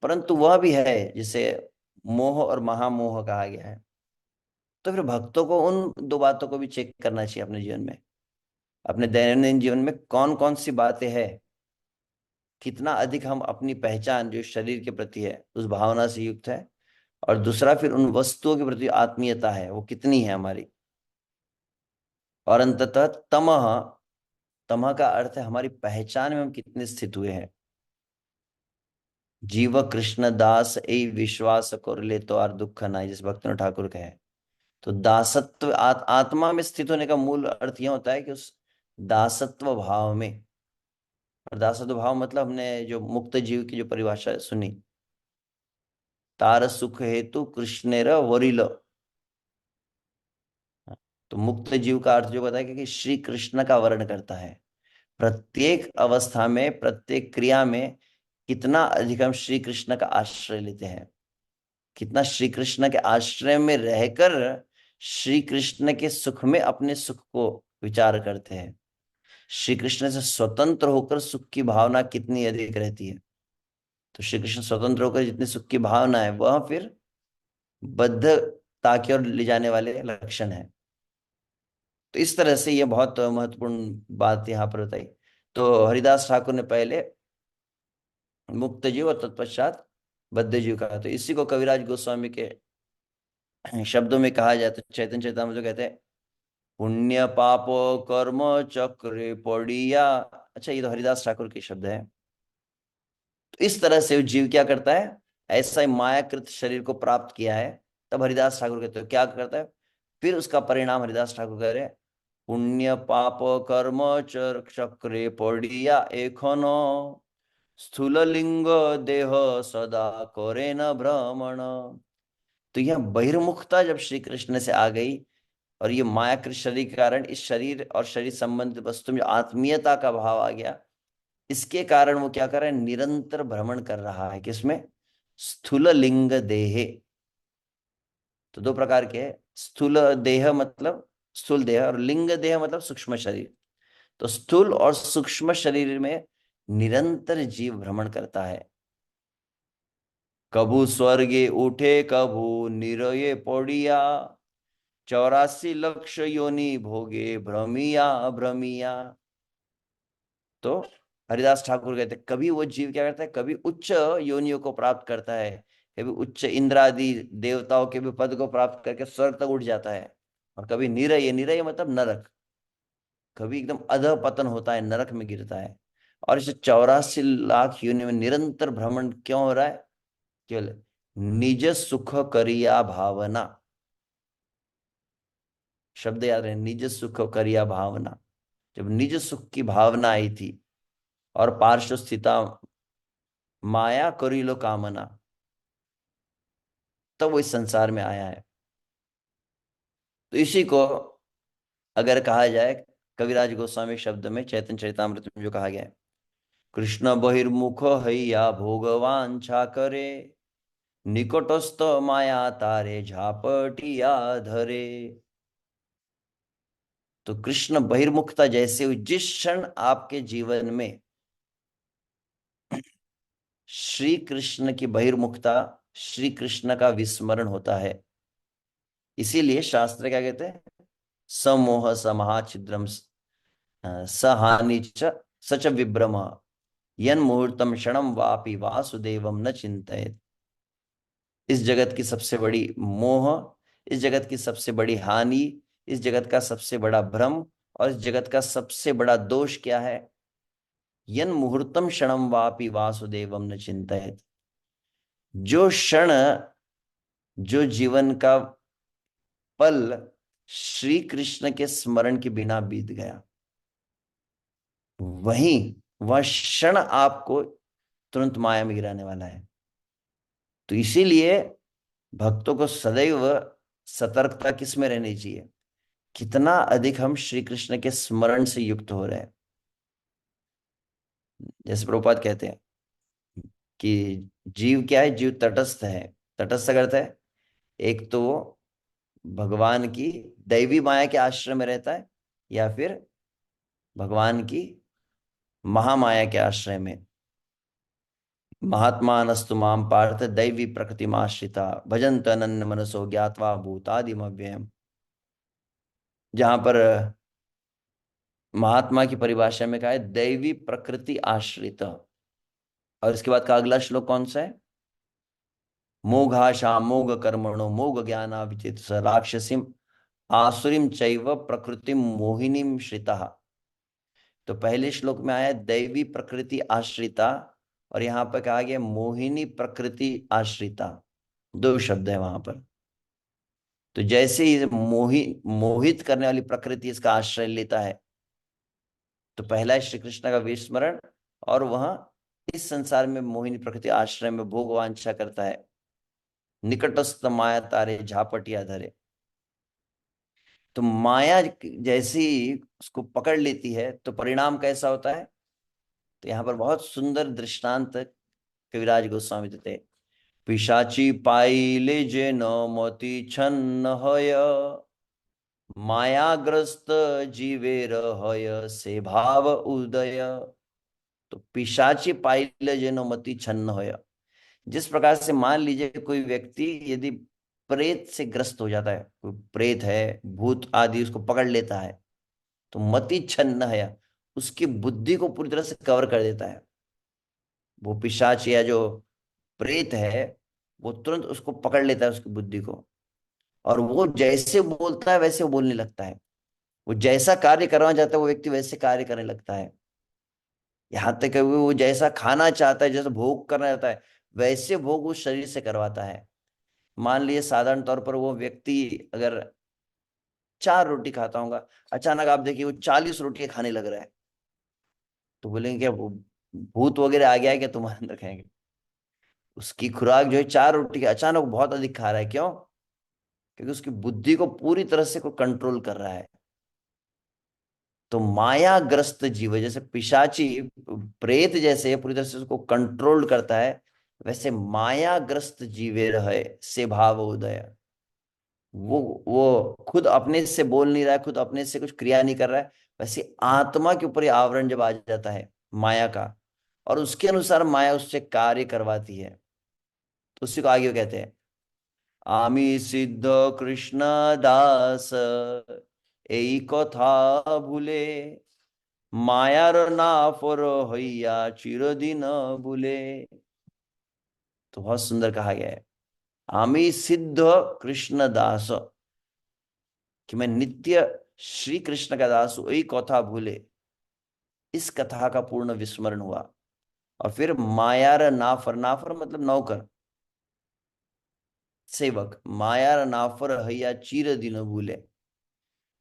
परंतु वह भी है जिसे मोह और महामोह कहा गया है। तो फिर भक्तों को उन दो बातों को भी चेक करना चाहिए अपने जीवन में, अपने दैनंदिन जीवन में कौन कौन सी बातें हैं, कितना अधिक हम अपनी पहचान जो शरीर के प्रति है उस भावना से युक्त है, और दूसरा फिर उन वस्तुओं के प्रति आत्मीयता है वो कितनी है हमारी। और अंततः तमह, तमह का अर्थ है हमारी पहचान में हम कितने स्थित हुए हैं। जीव कृष्ण दास ए विश्वास कर ले तो आर दुख नाई, जिस भक्त ने ठाकुर कहे। तो दासत्व आत्मा में स्थित होने का मूल अर्थ यह होता है कि उस दासत्व भाव में, और दासत्व भाव मतलब हमने जो मुक्त जीव की जो परिभाषा सुनी, तार सुख हेतु कृष्णेर वरिल। तो मुक्त जीव का अर्थ जो बताया कि श्री कृष्ण का वर्ण करता है। प्रत्येक अवस्था में, प्रत्येक क्रिया में कितना अधिक हम श्री कृष्ण का आश्रय लेते हैं, कितना श्री कृष्ण के आश्रय में रहकर श्री कृष्ण के सुख में अपने सुख को विचार करते हैं। श्री कृष्ण से स्वतंत्र होकर सुख की भावना कितनी अधिक रहती है। तो श्री कृष्ण स्वतंत्र होकर जितनी सुख की भावना है, वह फिर बद्धता की ओर ले जाने वाले लक्षण है। तो इस तरह से ये बहुत महत्वपूर्ण बात यहाँ पर बताई। तो हरिदास ठाकुर ने पहले मुक्त जीव और तत्पश्चात बद्ध जीव कहा। तो इसी को कविराज गोस्वामी के शब्दों में कहा जाए तो चैतन्य चैतामृत कहते हैं, पुण्य पाप कर्म चक्रे पड़िया। अच्छा, ये तो हरिदास ठाकुर के शब्द है। तो इस तरह से जीव क्या करता है, ऐसा ही मायाकृत शरीर को प्राप्त किया है। तब हरिदास ठाकुर कहते हैं क्या करता है, फिर उसका परिणाम हरिदास ठाकुर कह रहे हैं, पुण्य पाप कर्म चक्रे पड़िया एखनो स्थूल लिंग देह सदा करे न भ्रमण। तो यह बहिर्मुखता जब श्री कृष्ण से आ गई और ये मायाकृत शरीर के कारण इस शरीर और शरीर संबंधित वस्तु में आत्मीयता का भाव आ गया, इसके कारण वो क्या कर रहा है, निरंतर भ्रमण कर रहा है किसमें, स्थूल लिंग देहे। तो दो प्रकार के हैं, स्थूल देह मतलब स्थूल देह, और लिंग देह मतलब सूक्ष्म शरीर। तो स्थूल और सूक्ष्म शरीर में निरंतर जीव भ्रमण करता है। कभू स्वर्गे उठे कभू निरये पड़िया, 84 लक्ष योनि भोगे भ्रमिया भ्रमिया। तो हरिदास ठाकुर कहते हैं कभी वो जीव क्या करता है, कभी उच्च योनियों को प्राप्त करता है, कभी उच्च इंद्र आदि देवताओं के भी पद को प्राप्त करके स्वर्ग तक उठ जाता है, और कभी निरय, निरय मतलब नरक, कभी एकदम अधः पतन होता है, नरक में गिरता है। और इसे 84 लाख योनि में निरंतर भ्रमण क्यों हो रहा है, केवल निज सुख करिया भावना। शब्द याद रहे, निज सुख करिया भावना। जब निज सुख की भावना आई थी और पार्श्व स्थिता माया करिलो कामना, तब वो इस संसार में आया है। तो इसी को अगर कहा जाए कविराज गोस्वामी शब्द में चैतन्य चरितामृत में जो कहा गया है, कृष्ण बहिर्मुख हैया भोगवान छा करे, निकटस्थ माया तारे झापटिया धरे। तो कृष्ण बहिर्मुखता जैसे हुई, जिस क्षण आपके जीवन में श्री कृष्ण की बहिर्मुखता, श्री कृष्ण का विस्मरण होता है, इसीलिए शास्त्र क्या कहते हैं, समोह समहाछिद्रम सहानि च सच विभ्रम यन मुहूर्तम क्षणम वापि वासुदेवम न चिंतयेत। इस जगत की सबसे बड़ी मोह, इस जगत की सबसे बड़ी हानि, इस जगत का सबसे बड़ा भ्रम और इस जगत का सबसे बड़ा दोष क्या है, यन मुहूर्तम क्षणम वापि वासुदेवम न चिंतयेत। जो क्षण, जो जीवन का पल श्री कृष्ण के स्मरण के बिना बीत गया, वहीं वह क्षण आपको तुरंत माया में गिराने वाला है। तो इसीलिए भक्तों को सदैव सतर्कता किस में रहनी चाहिए, कितना अधिक हम श्री कृष्ण के स्मरण से युक्त हो रहे हैं। जैसे प्रभुपाद कहते हैं कि जीव क्या है, जीव तटस्थ है। तटस्थ करता है, एक तो वो भगवान की दैवी माया के आश्रय में रहता है, या फिर भगवान की महामाया के आश्रय में। महात्मानस्तु माम पार्थ दैवी प्रकृतिमाश्रिता भजन्त अनन्य मनसो ज्ञात्वा भूतादिम अव्ययम। जहां पर महात्मा की परिभाषा में कहा है दैवी प्रकृति आश्रित, और इसके बाद का अगला श्लोक कौन सा है, मोघाशा मोघ कर्मणो मोघ ज्ञाना विचित स राक्षसीम आसुरीम चैव प्रकृतिम मोहिनीम श्रिता। तो पहले श्लोक में आया दैवी प्रकृति आश्रिता, और यहां पर कहा गया मोहिनी प्रकृति आश्रिता। दो शब्द है वहां पर। तो जैसे ही मोहित करने वाली प्रकृति इसका आश्रय लेता है, तो पहला है श्री कृष्ण का विस्मरण, और वह इस संसार में मोहिनी प्रकृति आश्रय में भोग वांछा करता है। निकटस्थ माया तारे झापटिया धरे। तो माया जैसी उसको पकड़ लेती है तो परिणाम कैसा होता है, तो यहाँ पर बहुत सुंदर दृष्टांत कविराज गोस्वामी देते हैं। पिशाची पाइले जे न मोती छन्न होय, मायाग्रस्त जीवे रहय से भाव उदय। तो पिशाची पाइल जेनो मति छन्न होय। जिस प्रकार से मान लीजिए कोई व्यक्ति यदि प्रेत से ग्रस्त हो जाता है, कोई प्रेत है, भूत आदि उसको पकड़ लेता है, तो मति छन्न है, उसकी बुद्धि को पूरी तरह से कवर कर देता है। वो पिशाच या जो प्रेत है वो तुरंत उसको पकड़ लेता है, उसकी बुद्धि को, और वो जैसे बोलता है वैसे वो बोलने लगता है। वो जैसा कार्य करना चाहता है वो व्यक्ति वैसे कार्य करने लगता है। यहाँ तक कि वो जैसा खाना चाहता है, जैसा भोग करना चाहता है, वैसे भोग उस शरीर से करवाता है। मान लीजिए साधारण तौर पर वो व्यक्ति अगर 4 रोटी खाता होगा, अचानक आप देखिए वो 40 रोटियां खाने लग रहा है, तो बोलेंगे क्या वो भूत वगैरह आ गया है क्या तुम्हारे अंदर, कहेंगे। उसकी खुराक जो है 4 रोटी की, अचानक वो बहुत अधिक खा रहा है, क्यों? क्योंकि उसकी बुद्धि को पूरी तरह से को कंट्रोल कर रहा है। तो मायाग्रस्त जीव जैसे पिशाची प्रेत जैसे पूरी तरह से उसको कंट्रोल करता है, वैसे मायाग्रस्त जीवे रहे से भाव उदय। वो खुद अपने से बोल नहीं रहा है, खुद अपने से कुछ क्रिया नहीं कर रहा है, वैसे आत्मा के ऊपर ये आवरण जब आ जाता है माया का, और उसके अनुसार माया उससे कार्य करवाती है, तो उसी को आगे कहते हैं आमी सिद्ध कृष्ण दास এই কথা ভুলে মায়ার নাফর হইয়া চিরদিন ভুলে। तो बहुत सुंदर कहा गया है, आमी सिद्ध कृष्ण दास, कि मैं नित्य श्री कृष्ण का दास हूं, यही कथा भूले, इस कथा का पूर्ण विस्मरण हुआ। और फिर मायार नाफर, नाफर मतलब नौकर, सेवक, मायार नाफर हैया चीर दिन भूले।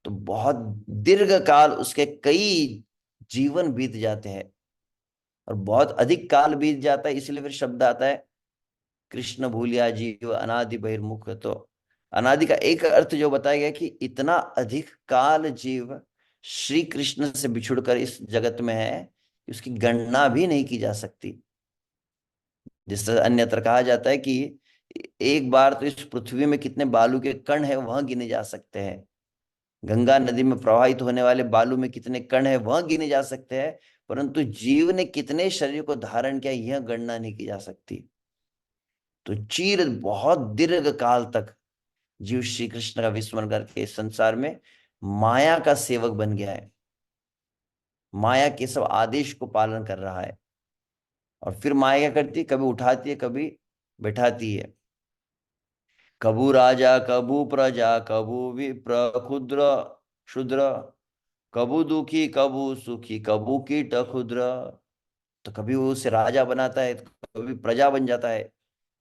तो बहुत दीर्घ काल उसके कई जीवन बीत जाते हैं, और बहुत अधिक काल बीत जाता है, इसलिए फिर शब्द आता है कृष्ण भूलिया जीव अनादि बहिर्मुख। तो अनादि का एक अर्थ जो बताया गया कि इतना अधिक काल जीव श्री कृष्ण से बिछुड़कर इस जगत में है कि उसकी गणना भी नहीं की जा सकती। जिस तरह अन्यत्र कहा जाता है कि एक बार तो इस पृथ्वी में कितने बालू के कण हैं वह गिने जा सकते हैं, गंगा नदी में प्रवाहित होने वाले बालू में कितने कण हैं वह गिने जा सकते हैं, परंतु जीव ने कितने शरीर को धारण किया यह गणना नहीं की जा सकती। तो चीर बहुत दीर्घ काल तक जीव श्री कृष्ण का विस्मरण करके इस संसार में माया का सेवक बन गया है, माया के सब आदेश को पालन कर रहा है। और फिर माया क्या करती है, कभी उठाती है कभी बैठाती है। कबू राजा कबू प्रजा कबू विप्र क्षुद्र शूद्र, कबू दुखी कबू सुखी कबू कीट क्षुद्र। तो कभी वो उसे राजा बनाता है, तो कभी प्रजा बन जाता है,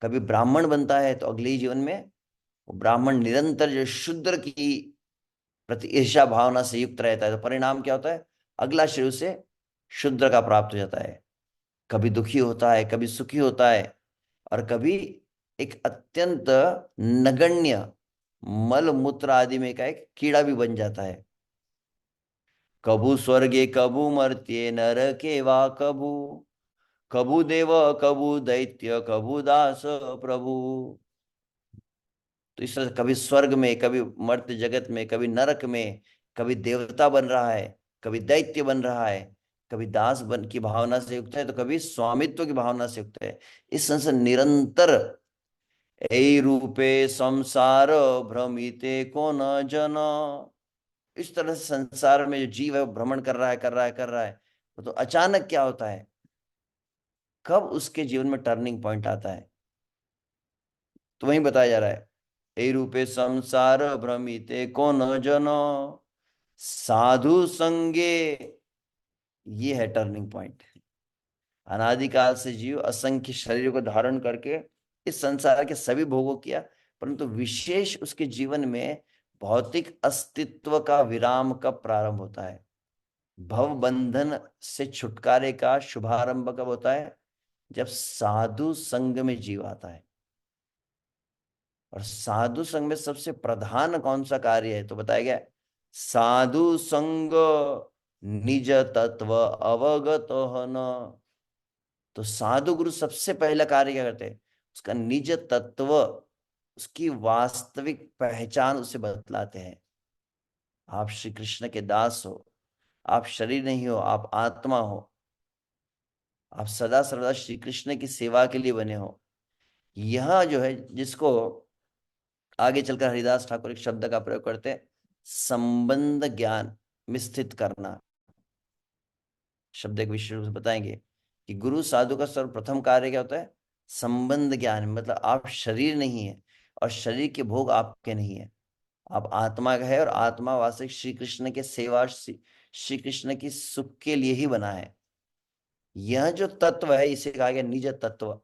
कभी ब्राह्मण बनता है, तो अगले ही जीवन में वो ब्राह्मण निरंतर जो शूद्र की प्रति ईर्ष्या भावना से युक्त रहता है, तो परिणाम क्या होता है, अगला शरीर उसे शूद्र का प्राप्त हो जाता है। कभी दुखी होता है कभी सुखी होता है, और कभी एक अत्यंत नगण्य मल मूत्र आदि में का एक कीड़ा भी बन जाता है। कबू स्वर्गे कबू मर्त्ये नरके वा कबू, कबू देव कबू दैत्य कबू दास प्रभु। तो इस तरह से कभी स्वर्ग में, कभी मर्त्य जगत में, कभी नरक में, कभी देवता बन रहा है, कभी दैत्य बन रहा है, कभी दास बन की भावना से युक्त है, तो कभी स्वामित्व की भावना से युक्त है। इस संसार निरंतर ऐ रूपे संसार भ्रमिते को न जन। इस तरह से संसार में जो जीव है वो भ्रमण कर रहा है कर रहा है कर रहा है। तो अचानक क्या होता है, कब उसके जीवन में टर्निंग पॉइंट आता है, तो वही बताया जा रहा है, ए रूपे संसार भ्रमिते को न जनो साधु संगे। ये है टर्निंग पॉइंट। अनादिकाल से जीव असंख्य शरीर को धारण करके इस संसार के सभी भोगों किया, परंतु विशेष उसके जीवन में भौतिक अस्तित्व का विराम कब प्रारंभ होता है, भव बंधन से छुटकारे का शुभारंभ कब होता है, जब साधु संग में जीव आता है। और साधु संग में सबसे प्रधान कौन सा कार्य है, तो बताया गया है, साधु संग निज तत्व अवगत न। तो साधु गुरु सबसे पहला कार्य क्या करते हैं, उसका निज तत्व, उसकी वास्तविक पहचान उसे बतलाते हैं। आप श्री कृष्ण के दास हो, आप शरीर नहीं हो, आप आत्मा हो, आप सदा सर्वदा श्री कृष्ण की सेवा के लिए बने हो। यह जो है, जिसको आगे चलकर हरिदास ठाकुर एक शब्द का प्रयोग करते हैं, संबंध ज्ञान में स्थित करना। शब्द एक विशेष रूप से बताएंगे कि गुरु साधु का सर्वप्रथम कार्य क्या होता है? संबंध ज्ञान। मतलब आप शरीर नहीं है और शरीर के भोग आपके नहीं है, आप आत्मा का है, और आत्मा वास्तविक श्री कृष्ण के सेवा, श्री कृष्ण की सुख के लिए ही बना है। यह जो तत्व है इसे कहा गया निज तत्व।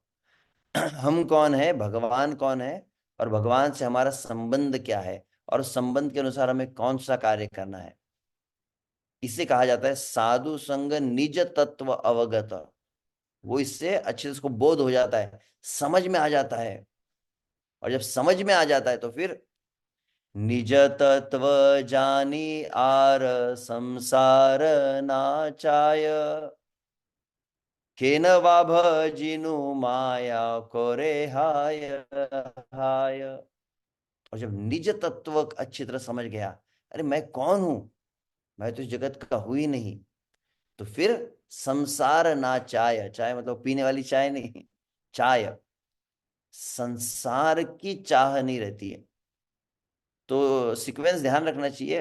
हम कौन है, भगवान कौन है, और भगवान से हमारा संबंध क्या है, और उस संबंध के अनुसार हमें कौन सा कार्य करना है, इसे कहा जाता है साधु संग निज तत्व अवगत। वो इससे अच्छे से उसको बोध हो जाता है, समझ में आ जाता है। और जब समझ में आ जाता है तो फिर निज तत्व जानी आर संसार नाचाय, केन वा भजिनु माया कोरे हाय हाय। और जब निज तत्व अच्छी तरह समझ गया, अरे मैं कौन हूं, मैं तो इस जगत का हूं ही नहीं, तो फिर संसार ना चाय, चाय मतलब पीने वाली चाय नहीं, चाय, संसार की चाह नहीं रहती है। तो सीक्वेंस ध्यान रखना चाहिए।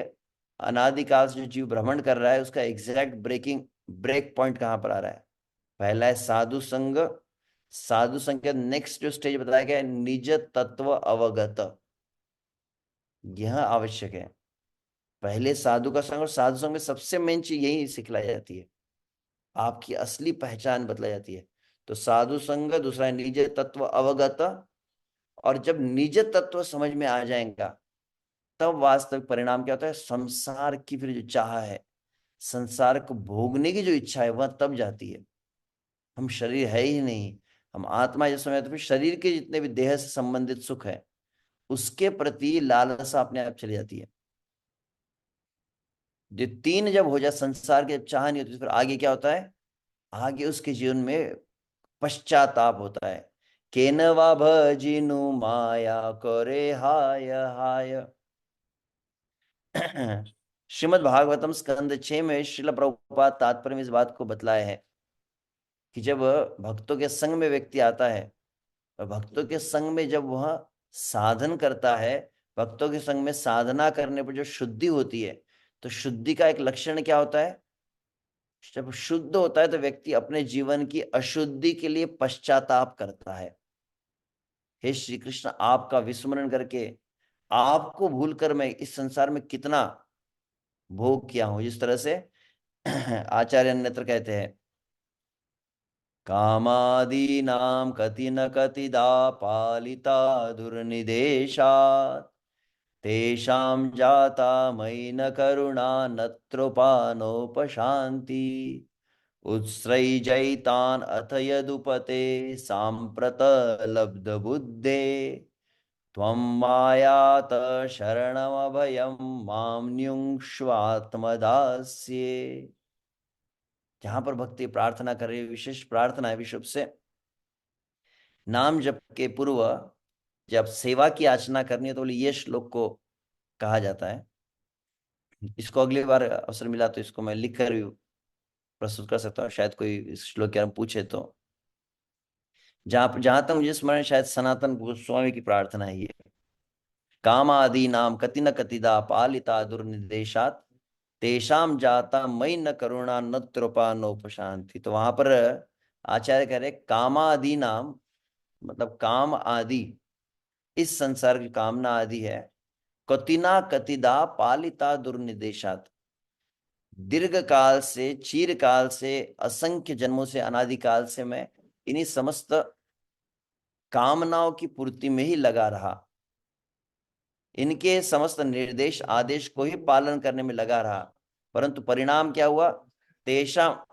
अनादिकाल से जो जीव भ्रमण कर रहा है उसका एग्जैक्ट ब्रेक पॉइंट कहाँ पर आ रहा है? पहला है साधु संग, साधु संग के नेक्स्ट जो स्टेज बताया गया है निज तत्व अवगत। यह आवश्यक है। पहले साधु का संग, और साधु संग में सबसे मेन चीज यही सिखलाई जाती है, आपकी असली पहचान बतलाई जाती है। तो साधु संग, दूसरा है निज तत्व अवगत। और जब निज तत्व समझ में आ जाएगा, तब वास्तविक परिणाम क्या होता है? संसार की फिर जो चाह है, संसार को भोगने की जो इच्छा है, वह तब जाती है। हम शरीर है ही नहीं, हम आत्मा जिस समय, तो फिर शरीर के जितने भी देह से संबंधित सुख है उसके प्रति लालसा अपने आप चली जाती है। जो तीन जब हो जाए, संसार की जब चाह नहीं होती, तो फिर आगे क्या होता है? आगे उसके जीवन में पश्चाताप होता है। केनवा भजिनु माया करे हाय हाय। श्रीमद् भागवतम स्कंद 6 में श्रील प्रभुपाद तात्पर्य में इस बात को बतलाया है कि जब भक्तों के संग में व्यक्ति आता है, और भक्तों के संग में जब वह साधन करता है, भक्तों के संग में साधना करने पर जो शुद्धि होती है, तो शुद्धि का एक लक्षण क्या होता है? जब शुद्ध होता है तो व्यक्ति अपने जीवन की अशुद्धि के लिए पश्चाताप करता है। हे श्री कृष्ण, आपका विस्मरण करके, आपको भूलकर मैं इस संसार में कितना भोग किया हूं। जिस तरह से आचार्य अन्यत्र कहते हैं, कामादीनां कति न कतिदा पालिता दुर्निदेशात्, तेषां जाता मयि न करुणा नत्रोपानोपशान्ति, उत्सृजैतान् अथ यदुपते साम्प्रत लब्धबुद्धे, त्वं मायात शरणमभयं मां न्युङ्क्ष्वात्मदास्ये। जहां पर भक्ति प्रार्थना कर रही है, विशेष प्रार्थना है विश्व से, नाम जप के पूर्व जब सेवा की याचना करनी है, तो बोले ये श्लोक को कहा जाता है। इसको अगली बार अवसर मिला तो इसको मैं लिख कर भी प्रस्तुत कर सकता हूँ, शायद कोई इस श्लोक के बारे में पूछे तो। जहां जहां तक मुझे स्मरण, शायद सनातन गोस्वामी की प्रार्थना है ये। कामादि नाम कति न कतिदा पालिता दुर्निदेशात, तेषाम जाता मई न करुणा न त्रुपा नोपशांति। तो वहां पर आचार्य कह रहे कामादि नाम, मतलब काम आदि, इस संसार की कामना आदि है, कतिना कतिदा पालिता दुर्निदेशात, दीर्घ काल से, चीर काल से, असंख्य जन्मों से, अनादिकाल से मैं इन्हीं समस्त कामनाओं की पूर्ति में ही लगा रहा, इनके समस्त निर्देश आदेश को ही पालन करने में लगा रहा। परंतु परिणाम क्या हुआ? तेषाम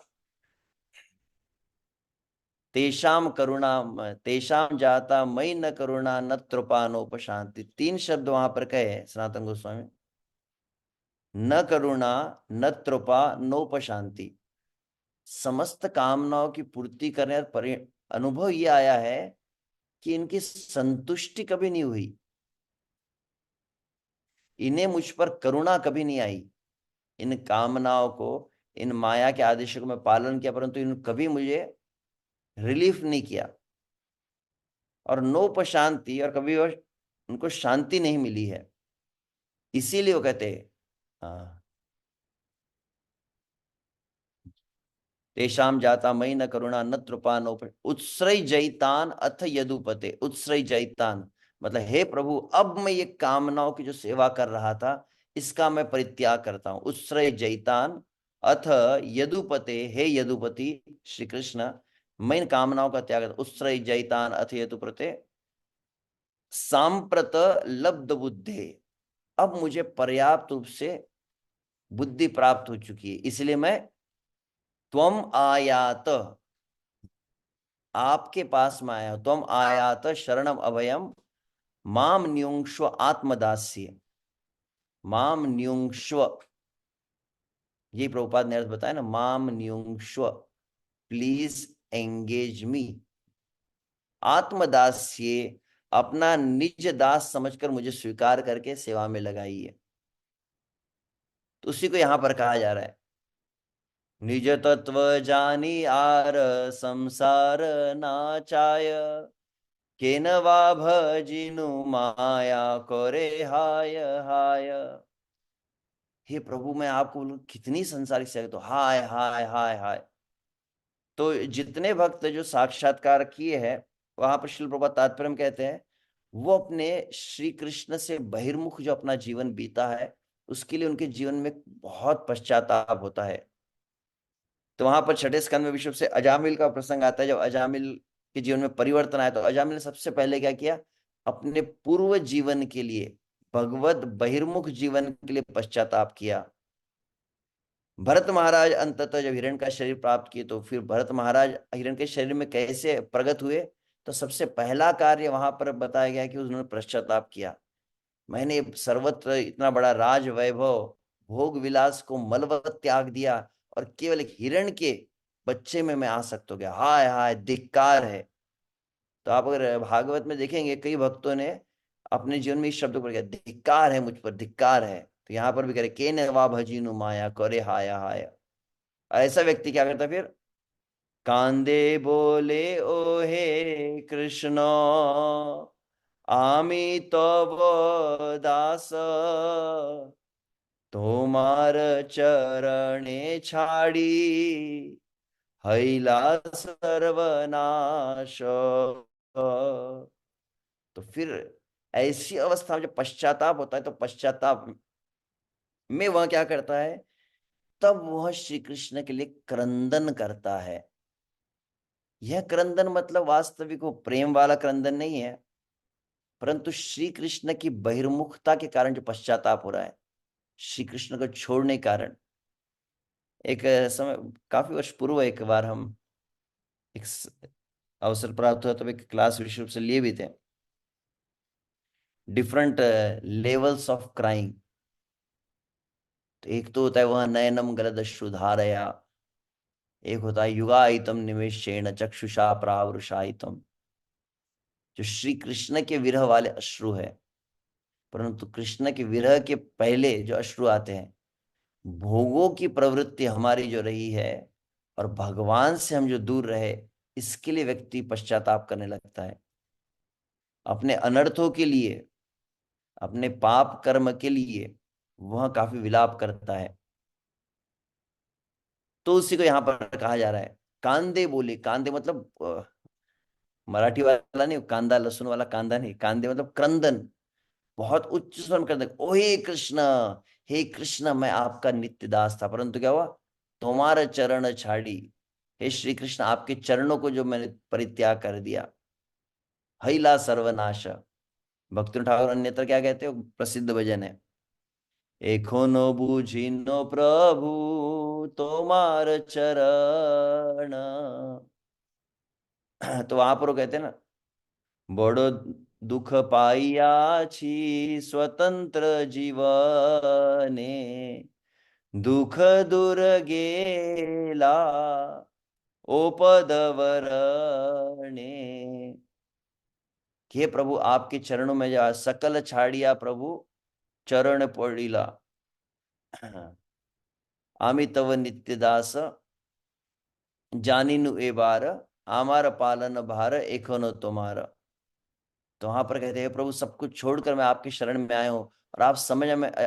तेषाम करुणा, तेषाम जाता मई न करुणा न त्रुपानोपशांति। तीन शब्द वहां पर कहे सनातन गोस्वामी, न करुणा न त्रुपा नोपशांति। समस्त कामनाओं की पूर्ति करने पर अनुभव ये आया है कि इनकी संतुष्टि कभी नहीं हुई। इन्हें मुझ पर करुणा कभी नहीं आई। इन कामनाओं को, इन माया के आदेशों को मैं पालन किया, परंतु इन कभी मुझे रिलीफ नहीं किया, और नोपशांति, और कभी वो उनको शांति नहीं मिली है। इसीलिए वो कहते हैं, हाँ, तेषाम जाता मई न करुणा न कृपा नो उत्सृय जयतान अथ यदुपते। उत्सृय जयतान मतलब, हे प्रभु, अब मैं ये कामनाओं की जो सेवा कर रहा था, इसका मैं परित्याग करता हूं। उत्सृय जयतान अथ यदुपते, हे यदुपति श्री कृष्ण, मैं इन कामनाओं का त्याग करता। उत्सृय जयतान अथ यदुपते सांप्रत लब्ध बुद्धे। अब मुझे पर्याप्त रूप से बुद्धि प्राप्त हो चुकी है, इसलिए मैं त्वम आयात, आपके पास में आया हूं। त्वम आयात शरणम अभयम माम न्युंक्ष्व आत्मदास्य। माम न्युंक्ष्व, ये प्रभुपाद ने अर्थ बताया ना, माम न्युंक्ष्व, प्लीज एंगेज मी। आत्मदास्य, अपना निज दास समझकर मुझे स्वीकार करके सेवा में लगाइए। तो उसी को यहां पर कहा जा रहा है, निज तत्व जानी आर संसार नाचाय, केन वा भजिनु माया करे हाय हाय। हे प्रभु, मैं आपको बोलूं कितनी संसारिक सेवा, तो हाय हाय हाय हाय। तो जितने भक्त जो साक्षात्कार किए हैं, वहां पर श्रील प्रभुपाद तात्पर्य में कहते हैं, वो अपने श्री कृष्ण से बहिर्मुख जो अपना जीवन बीता है, उसके लिए उनके जीवन में बहुत पश्चाताप होता है। तो वहां पर छठे स्कंद में विश्व से अजामिल का प्रसंग आता है। जब अजामिल के जीवन में परिवर्तन आया, तो अजामिल ने सबसे पहले क्या किया, अपने पूर्व जीवन के लिए, भगवत बहिर्मुख जीवन के लिए पश्चाताप किया। भरत महाराज अंततः जब हिरण का शरीर प्राप्त किए, तो फिर भरत महाराज हिरण के शरीर में कैसे प्रकट हुए, तो सबसे पहला कार्य वहां पर बताया गया कि उन्होंने पश्चाताप किया। मैंने सर्वत्र इतना बड़ा राज वैभव, भोग विलास को मलवत त्याग दिया, और केवल एक हिरण के बच्चे में मैं आसक्त हो गया। हाय हाय, धिक्कार है। तो आप अगर भागवत में देखेंगे, कई भक्तों ने अपने जीवन में इस शब्द को किया, धिक्कार है मुझ पर, धिक्कार है। तो यहाँ पर भी करे, के न वा भजीनु माया करे हाय हाय। ऐसा व्यक्ति क्या करता फिर, कांदे बोले ओ हे कृष्ण, आमी तव दास, তোমার চরণে ছাড়ি हईला सर्वनाश। तो फिर ऐसी अवस्था में जब पश्चाताप होता है, तो पश्चाताप में वह क्या करता है, तब वह श्री कृष्ण के लिए क्रंदन करता है। यह क्रंदन मतलब वास्तविक वो प्रेम वाला क्रंदन नहीं है, परंतु श्री कृष्ण की बहिर्मुखता के कारण जो पश्चाताप हो रहा है, श्री कृष्ण को छोड़ने के कारण। एक समय, काफी वर्ष पूर्व, एक बार हम एक अवसर प्राप्त हुआ, तब एक क्लास विशेष रूप से लिए भी थे, डिफरेंट लेवल्स ऑफ क्राइंग। तो एक तो होता है वह नयनम गलदश्रुधारया, एक होता है युगायतम निमेषेण चक्षुषा प्रावृषायितम, जो श्री कृष्ण के विरह वाले अश्रु है। परंतु कृष्ण के विरह के पहले जो अश्रु आते हैं, भोगों की प्रवृत्ति हमारी जो रही है, और भगवान से हम जो दूर रहे, इसके लिए व्यक्ति पश्चाताप करने लगता है। अपने अनर्थों के लिए, अपने पाप कर्म के लिए वह काफी विलाप करता है। तो उसी को यहाँ पर कहा जा रहा है, कांदे बोले। कांदे मतलब मराठी वाला नहीं, कांदा लहसुन वाला कांदा नहीं, कांदे मतलब क्रंदन, बहुत उच्च स्वर में क्रंदन। ओ हे कृष्ण, हे कृष्ण, मैं आपका नित्य दास था, परंतु क्या हुआ, तुम्हारा चरण छाड़ी। हे श्री कृष्ण, आपके चरणों को जो मैंने परित्याग कर दिया। हईला सर्वनाश। भक्ति ठाकुर अन्यत्र क्या कहते हो, प्रसिद्ध भजन है, एखोनो बुझिनो प्रभु तोमार चरण। तो वहां पर वो कहते हैं ना, बड़ो दुख पाइया छी स्वतंत्र जीवने, दुख दूर गेला ओ पद वरणे। कि हे प्रभु, आपके चरणों में जा सकल छाड़िया प्रभु, चरण पड़िला आमी तव नित्य दास जानिनु ए बार आमार पालन भार एखनो तुम्हारा। तो वहां पर कहते हैं प्रभु सब कुछ छोड़कर मैं आपकी शरण में आया हूँ, और आप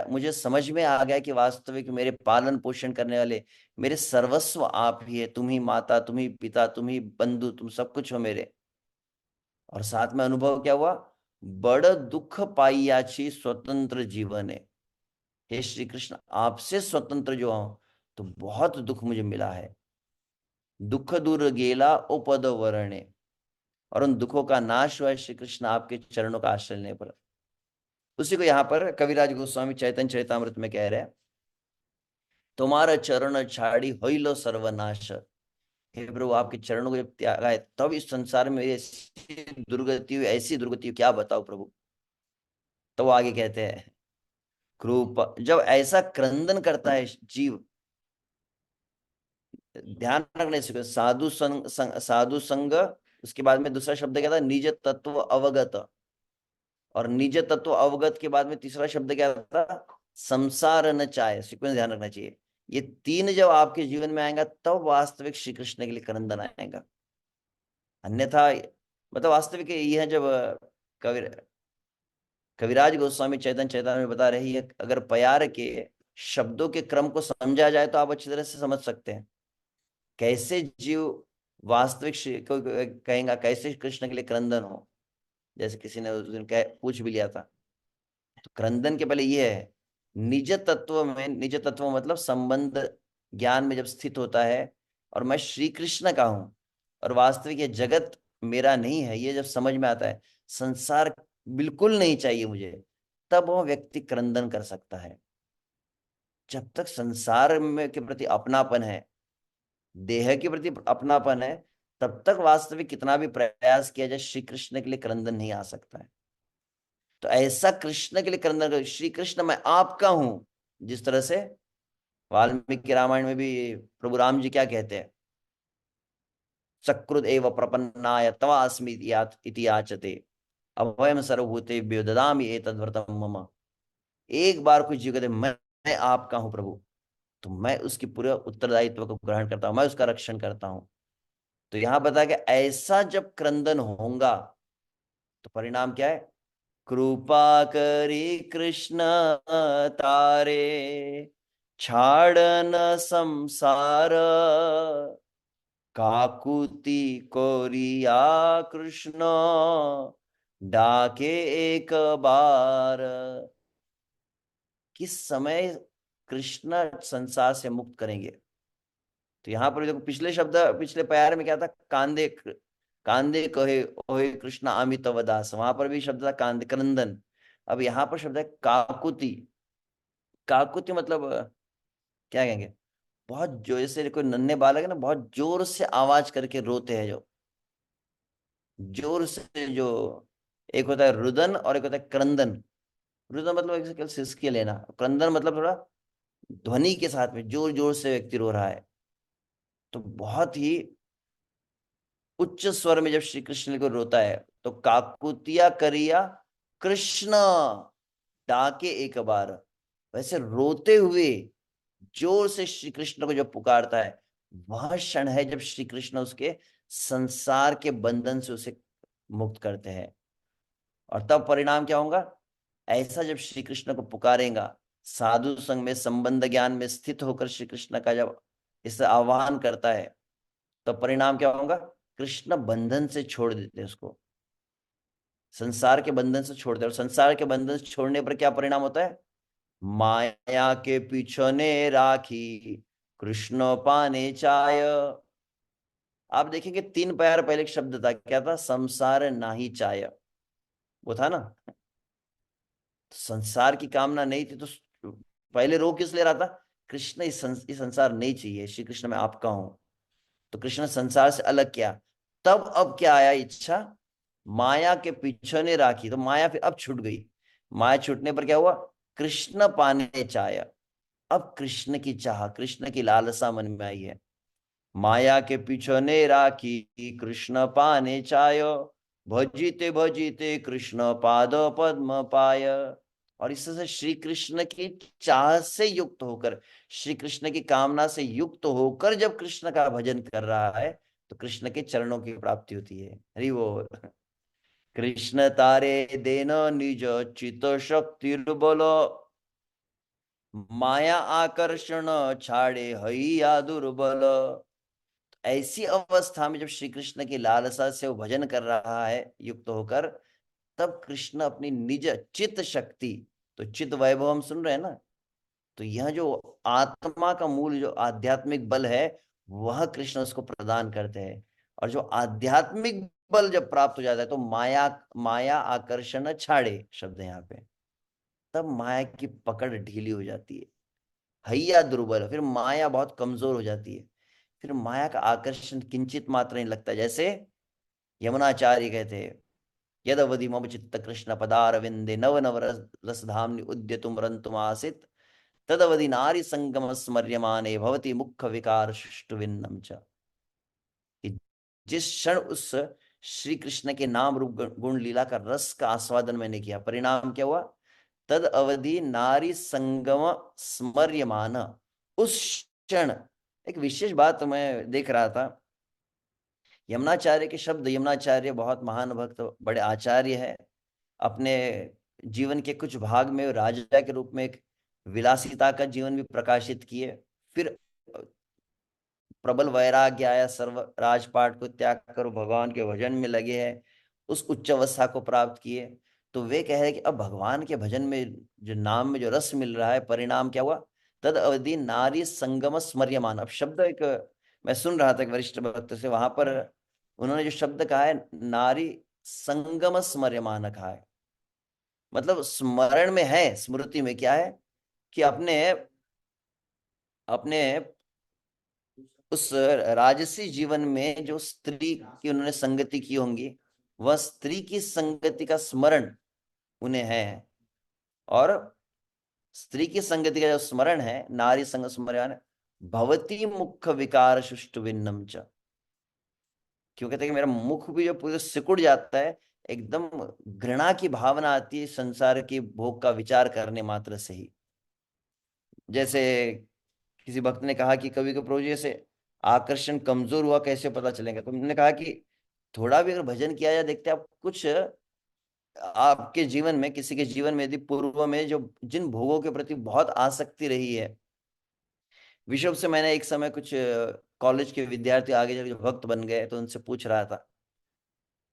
मुझे समझ में आ गया कि वास्तविक मेरे पालन पोषण करने वाले, मेरे सर्वस्व आप ही है। तुम ही माता, तुम ही पिता, तुम ही बंधु, तुम सब कुछ हो मेरे। और साथ में अनुभव क्या हुआ, बड़ दुख पाइयाची स्वतंत्र जीवन है। हे श्री कृष्ण, आपसे स्वतंत्र जो हूं तो बहुत दुख मुझे मिला है। दुख दूर गेला ओ पद वर्णे, और उन दुखों का नाश हुआ है श्री कृष्ण आपके चरणों का आश्रय लेने पर। उसी को यहाँ पर कविराज गोस्वामी चैतन्य चरितामृत में कह रहे हैं, तुम्हारा चरण छाड़ी होइलो सर्वनाश। हे प्रभु, आपके चरणों को जब त्यागा है तब इस संसार में मेरी ऐसी दुर्गति हुई, ऐसी दुर्गति हुई, क्या बताओ प्रभु। तो वो आगे कहते हैं, कृपा जब ऐसा क्रंदन करता है जीव, ध्यान रखने से साधु संग, उसके बाद में दूसरा शब्द क्या था, निज तत्व अवगत, और निज तत्व अवगत के बाद में तीसरा शब्द क्या था, संसार न चाहे। सीक्वेंस ध्यान रखना चाहिए। ये तीन जब आपके जीवन में आएगा तब वास्तविक श्री कृष्ण के लिए क्रंदन आएगा। अन्यथा मतलब वास्तविक ये है, जब कवि कविराज गोस्वामी चैतन्य चैतन्य में बता रही है, अगर प्यार के शब्दों के क्रम को समझा जाए तो आप अच्छी तरह से समझ सकते हैं कैसे जीव वास्तविक को कहेगा, कैसे कृष्ण के लिए क्रंदन हो। जैसे किसी ने उस दिन पूछ भी लिया था, तो क्रंदन के पहले ये है, निज तत्व में, निज तत्व मतलब संबंध ज्ञान में जब स्थित होता है, और मैं श्री कृष्ण का हूं, और वास्तविक ये जगत मेरा नहीं है, ये जब समझ में आता है, संसार बिल्कुल नहीं चाहिए मुझे, तब वह व्यक्ति क्रंदन कर सकता है। जब तक संसार में के प्रति अपनापन है, देह के प्रति अपनापन है, तब तक वास्तविक कितना भी प्रयास किया जाए श्री कृष्ण के लिए क्रंदन नहीं आ सकता है। तो ऐसा कृष्ण के लिए क्रंदन कर, श्री कृष्ण मैं आपका हूं। जिस तरह से वाल्मीकि रामायण में भी प्रभु राम जी क्या कहते हैं, सकृद एव प्रपन्नाय तवास्मि इति याचते अभयम सर्वभूतेभ्यो ददामि एतद्व्रतम मम। एक बार कोई जीव कहते मैं आपका हूं प्रभु, तो मैं उसकी पूरे उत्तरदायित्व को ग्रहण करता हूं, मैं उसका रक्षण करता हूं। तो यहां बता कि ऐसा जब क्रंदन होगा तो परिणाम क्या है, कृपा करी कृष्ण तारे छाड़न संसार काकुति कोरिया कृष्ण डाके एक बार। किस समय कृष्ण संसार से मुक्त करेंगे। तो यहां पर देखो, पिछले शब्द, पिछले प्यार में क्या था, कांदे कांदे कहे ओहे कृष्ण अमित दास, वहां पर भी शब्द था कांदे, क्रंदन। अब यहाँ पर शब्द है काकुति। काकुति मतलब क्या कहेंगे, बहुत जो, जैसे कोई नन्हे बालक है ना, बहुत जोर से आवाज करके रोते हैं, जो जोर से, जो एक होता है रुदन और एक होता है क्रंदन। रुदन मतलब एक केवल सिसकी लेना, क्रंदन मतलब थोड़ा ध्वनि के साथ में जोर जोर से व्यक्ति रो रहा है। तो बहुत ही उच्च स्वर में जब श्री कृष्ण को रोता है, तो काकुतिया करिया कृष्ण डाके एक बार, वैसे रोते हुए जोर से श्री कृष्ण को जब पुकारता है, वह क्षण है जब श्री कृष्ण उसके संसार के बंधन से उसे मुक्त करते हैं। और तब परिणाम क्या होगा, ऐसा जब श्री कृष्ण को पुकारेगा, साधु संग में संबंध ज्ञान में स्थित होकर श्री कृष्ण का जब इस आह्वान करता है, तो परिणाम क्या होगा, कृष्ण बंधन से छोड़ देते हैं उसको, संसार के बंधन से छोड़ देते। और संसार के बंधन से छोड़ने पर क्या परिणाम होता है, माया के पीछने राखी कृष्ण पाने चाय। आप देखेंगे 3 पैर पहले एक शब्द था, क्या था, संसार नाही चाय, वो था ना। संसार की कामना नहीं थी, तो पहले रो किस ले रहा था, कृष्ण इस संसार नहीं चाहिए, श्री कृष्ण मैं आपका हूं। तो कृष्ण संसार से अलग किया। तब अब क्या आया, इच्छा माया के पीछे ने राखी, तो माया फिर अब छूट गई। माया छूटने पर क्या हुआ, कृष्ण पाने चाया। अब कृष्ण की चाह, कृष्ण की लालसा मन में आई है। माया के पीछे ने राखी कृष्ण पाने चायो, भजीते भजीते कृष्ण पाद पद्म पाय। और इससे श्री कृष्ण की चाह से युक्त होकर, श्री कृष्ण की कामना से युक्त होकर जब कृष्ण का भजन कर रहा है, तो कृष्ण के चरणों की प्राप्ति होती है। हरि बोल। कृष्ण तारे देन निज चित शक्ति बल, माया आकर्षण छाड़े हैया दुर्बल। ऐसी अवस्था में जब श्री कृष्ण की लालसा से वो भजन कर रहा है युक्त होकर, तब कृष्ण अपनी निज चित शक्ति, तो चित वैभव हम सुन रहे हैं ना, तो यह जो आत्मा का मूल जो आध्यात्मिक बल है, वह कृष्ण उसको प्रदान करते हैं। और जो आध्यात्मिक बल जब प्राप्त हो जाता है, तो माया माया आकर्षण छाड़े शब्द है यहाँ पे, तब माया की पकड़ ढीली हो जाती है, हैया दुर्बल, फिर माया बहुत कमजोर हो जाती है, फिर माया का आकर्षण किंचित मात्र नहीं लगता। जैसे यमुनाचार्य कहते हैं, यद अवधि मम चित्त कृष्ण पदार विंदे नव नव रसधाम्नि उद्यतुम रंतुम आसित, तद अवधि नारी संगम स्मर्यमाने भवति मुख्य विकार सुष्टु विन्नम च। कि जिस क्षण उस श्री कृष्ण के नाम रूप गुण लीला का रस का आस्वादन मैंने किया, परिणाम क्या हुआ? तद अवधि नारी संगम स्मर्यमान, उस क्षण। एक विशेष बात मैं देख रहा था, यमुनाचार्य के शब्द, यमुनाचार्य बहुत महान भक्त बड़े आचार्य है, अपने जीवन के कुछ भाग में राजा के रूप में एक विलासिता का जीवन भी प्रकाशित किए। फिर प्रबल वैराग्य आया, सर्व राजपाट को त्याग कर भगवान के भजन में लगे हैं, उस उच्च अवस्था को प्राप्त किए। तो वे कह रहे कि अब भगवान के भजन में जो नाम में जो रस मिल रहा है, परिणाम क्या हुआ? तद अवधि नारी संगम स्मर्यमान। अब शब्द एक मैं सुन रहा था एक वरिष्ठ भक्त से, वहां पर उन्होंने जो शब्द कहा है नारी संगम स्मर्यमान कहा है, मतलब स्मरण में है, स्मृति में क्या है कि अपने अपने उस राजसी जीवन में जो स्त्री की उन्होंने संगति की होंगी, वह स्त्री की संगति का स्मरण उन्हें है। और स्त्री की संगति का जो स्मरण है, नारी संग स्मरण, भवती मुख विकार सुष्टु विन्नम च। क्यों कहते हैं कि मेरा मुख भी जो पूरे सिकुड़ जाता है, एकदम घृणा की भावना आती है संसार की भोग का विचार करने मात्र से ही। जैसे किसी भक्त ने कहा कि कभी कभी प्रभु जी से आकर्षण कमजोर हुआ कैसे पता चलेगा, तो हमने कहा कि थोड़ा भी अगर भजन किया जाए, देखते हैं आप कुछ आपके जीवन में, किसी के जीवन में यदि पूर्व में जो जिन भोगों के प्रति बहुत आसक्ति रही है, विश्व से मैंने एक समय कुछ कॉलेज के विद्यार्थी आगे जाकर जो भक्त बन गए, तो उनसे पूछ रहा था,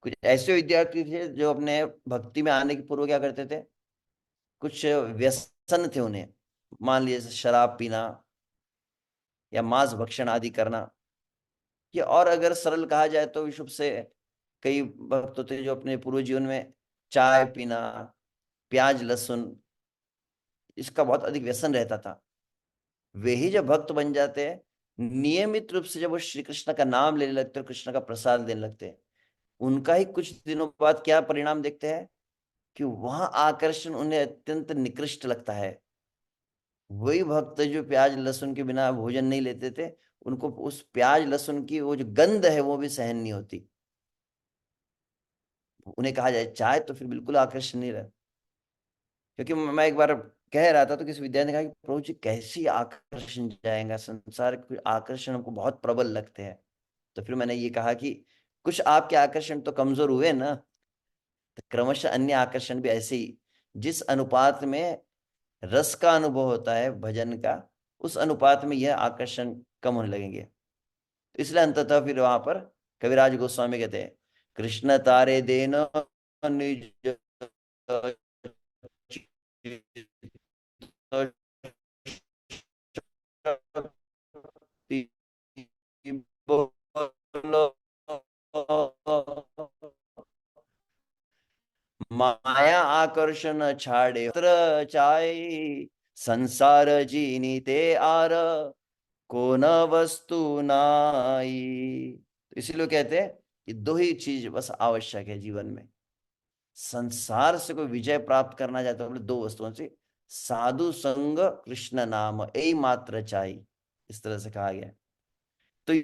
कुछ ऐसे विद्यार्थी थे जो अपने भक्ति में आने के पूर्व क्या करते थे, कुछ व्यसन थे उन्हें, मान लीजिए शराब पीना या मांस भक्षण आदि करना, या और अगर सरल कहा जाए तो विशुभ से कई भक्त होते जो अपने पूर्व जीवन में चाय पीना, प्याज लहसुन, इसका बहुत अधिक व्यसन रहता था। वे ही जब भक्त बन जाते हैं, नियमित रूप से जब वो श्री कृष्ण का नाम लेने लगते हैं, कृष्ण का प्रसाद देने लगते हैं, उनका ही कुछ दिनों बाद क्या परिणाम देखते हैं कि वहां आकर्षण उन्हें अत्यंत निकृष्ट लगता है। वही भक्त जो प्याज लहसुन के बिना भोजन नहीं लेते थे, उनको उस प्याज लहसुन की वो जो गंध है वो भी सहन नहीं होती। उन्हें कहा जाए चाय, तो फिर बिल्कुल आकर्षण नहीं रहा। क्योंकि मैं एक बार कह रहा था, तो किसी विद्यार्थी ने कहा कि प्रभु जी कैसी आकर्षण जाएगा, संसार के आकर्षण हमको बहुत प्रबल लगते हैं। तो फिर मैंने ये कहा कि कुछ आपके आकर्षण तो कमजोर हुए ना, तो क्रमशः अन्य आकर्षण भी ऐसे ही, जिस अनुपात में रस का अनुभव होता है भजन का, उस अनुपात में यह आकर्षण कम होने लगेंगे। तो इसलिए अंततः फिर वहां पर कविराज गोस्वामी कहते हैं, कृष्ण तारे देन निज माया आकर्षण छाड़े त्र चाय, संसार जीनी ते आर, को न वस्तु नाई। तो इसीलिए कहते हैं कि दो ही चीज बस आवश्यक है जीवन में, संसार से कोई विजय प्राप्त करना चाहते हो, दो वस्तुओं से, साधु संग कृष्ण नाम यही मात्र चाहिए, इस तरह से कहा गया। तो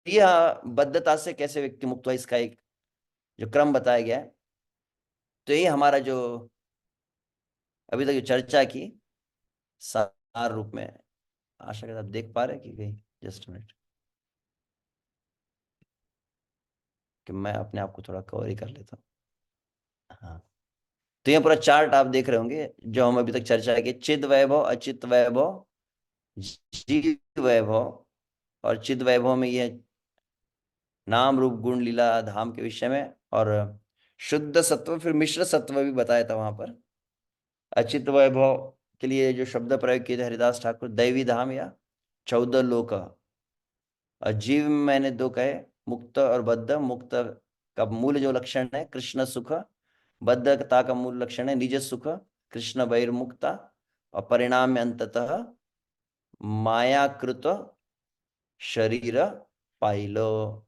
यह बद्धता से कैसे व्यक्ति मुक्त हुआ, इसका एक जो क्रम बताया गया है। तो यही हमारा जो अभी तक जो चर्चा की, सार रूप में, आशा करता आप देख पा रहे हैं कि कहीं, जस्ट मिनट, कि मैं अपने आप को थोड़ा कवर ही कर लेता हूँ। हाँ, तो यहाँ पूरा चार्ट आप देख रहे होंगे जो हम अभी तक चर्चा की, चिद वैभव, अचित वैभव, जीव वैभव, और चिद वैभव में ये नाम रूप गुण लीला धाम के विषय में, और शुद्ध सत्व, फिर मिश्र सत्व भी बताया था वहां पर। अचित वैभव के लिए जो शब्द प्रयोग किए थे हरिदास ठाकुर, दैवी धाम या 14 लोक। और जीव में मैंने दो कहे, मुक्त और बद्ध। मुक्त का मूल जो लक्षण है कृष्ण सुख, बद्धता का मूल लक्षण है निज सुख, कृष्ण बहिर्मुक्ता, और परिणाम में अंततः मायाकृत शरीर पाइलो।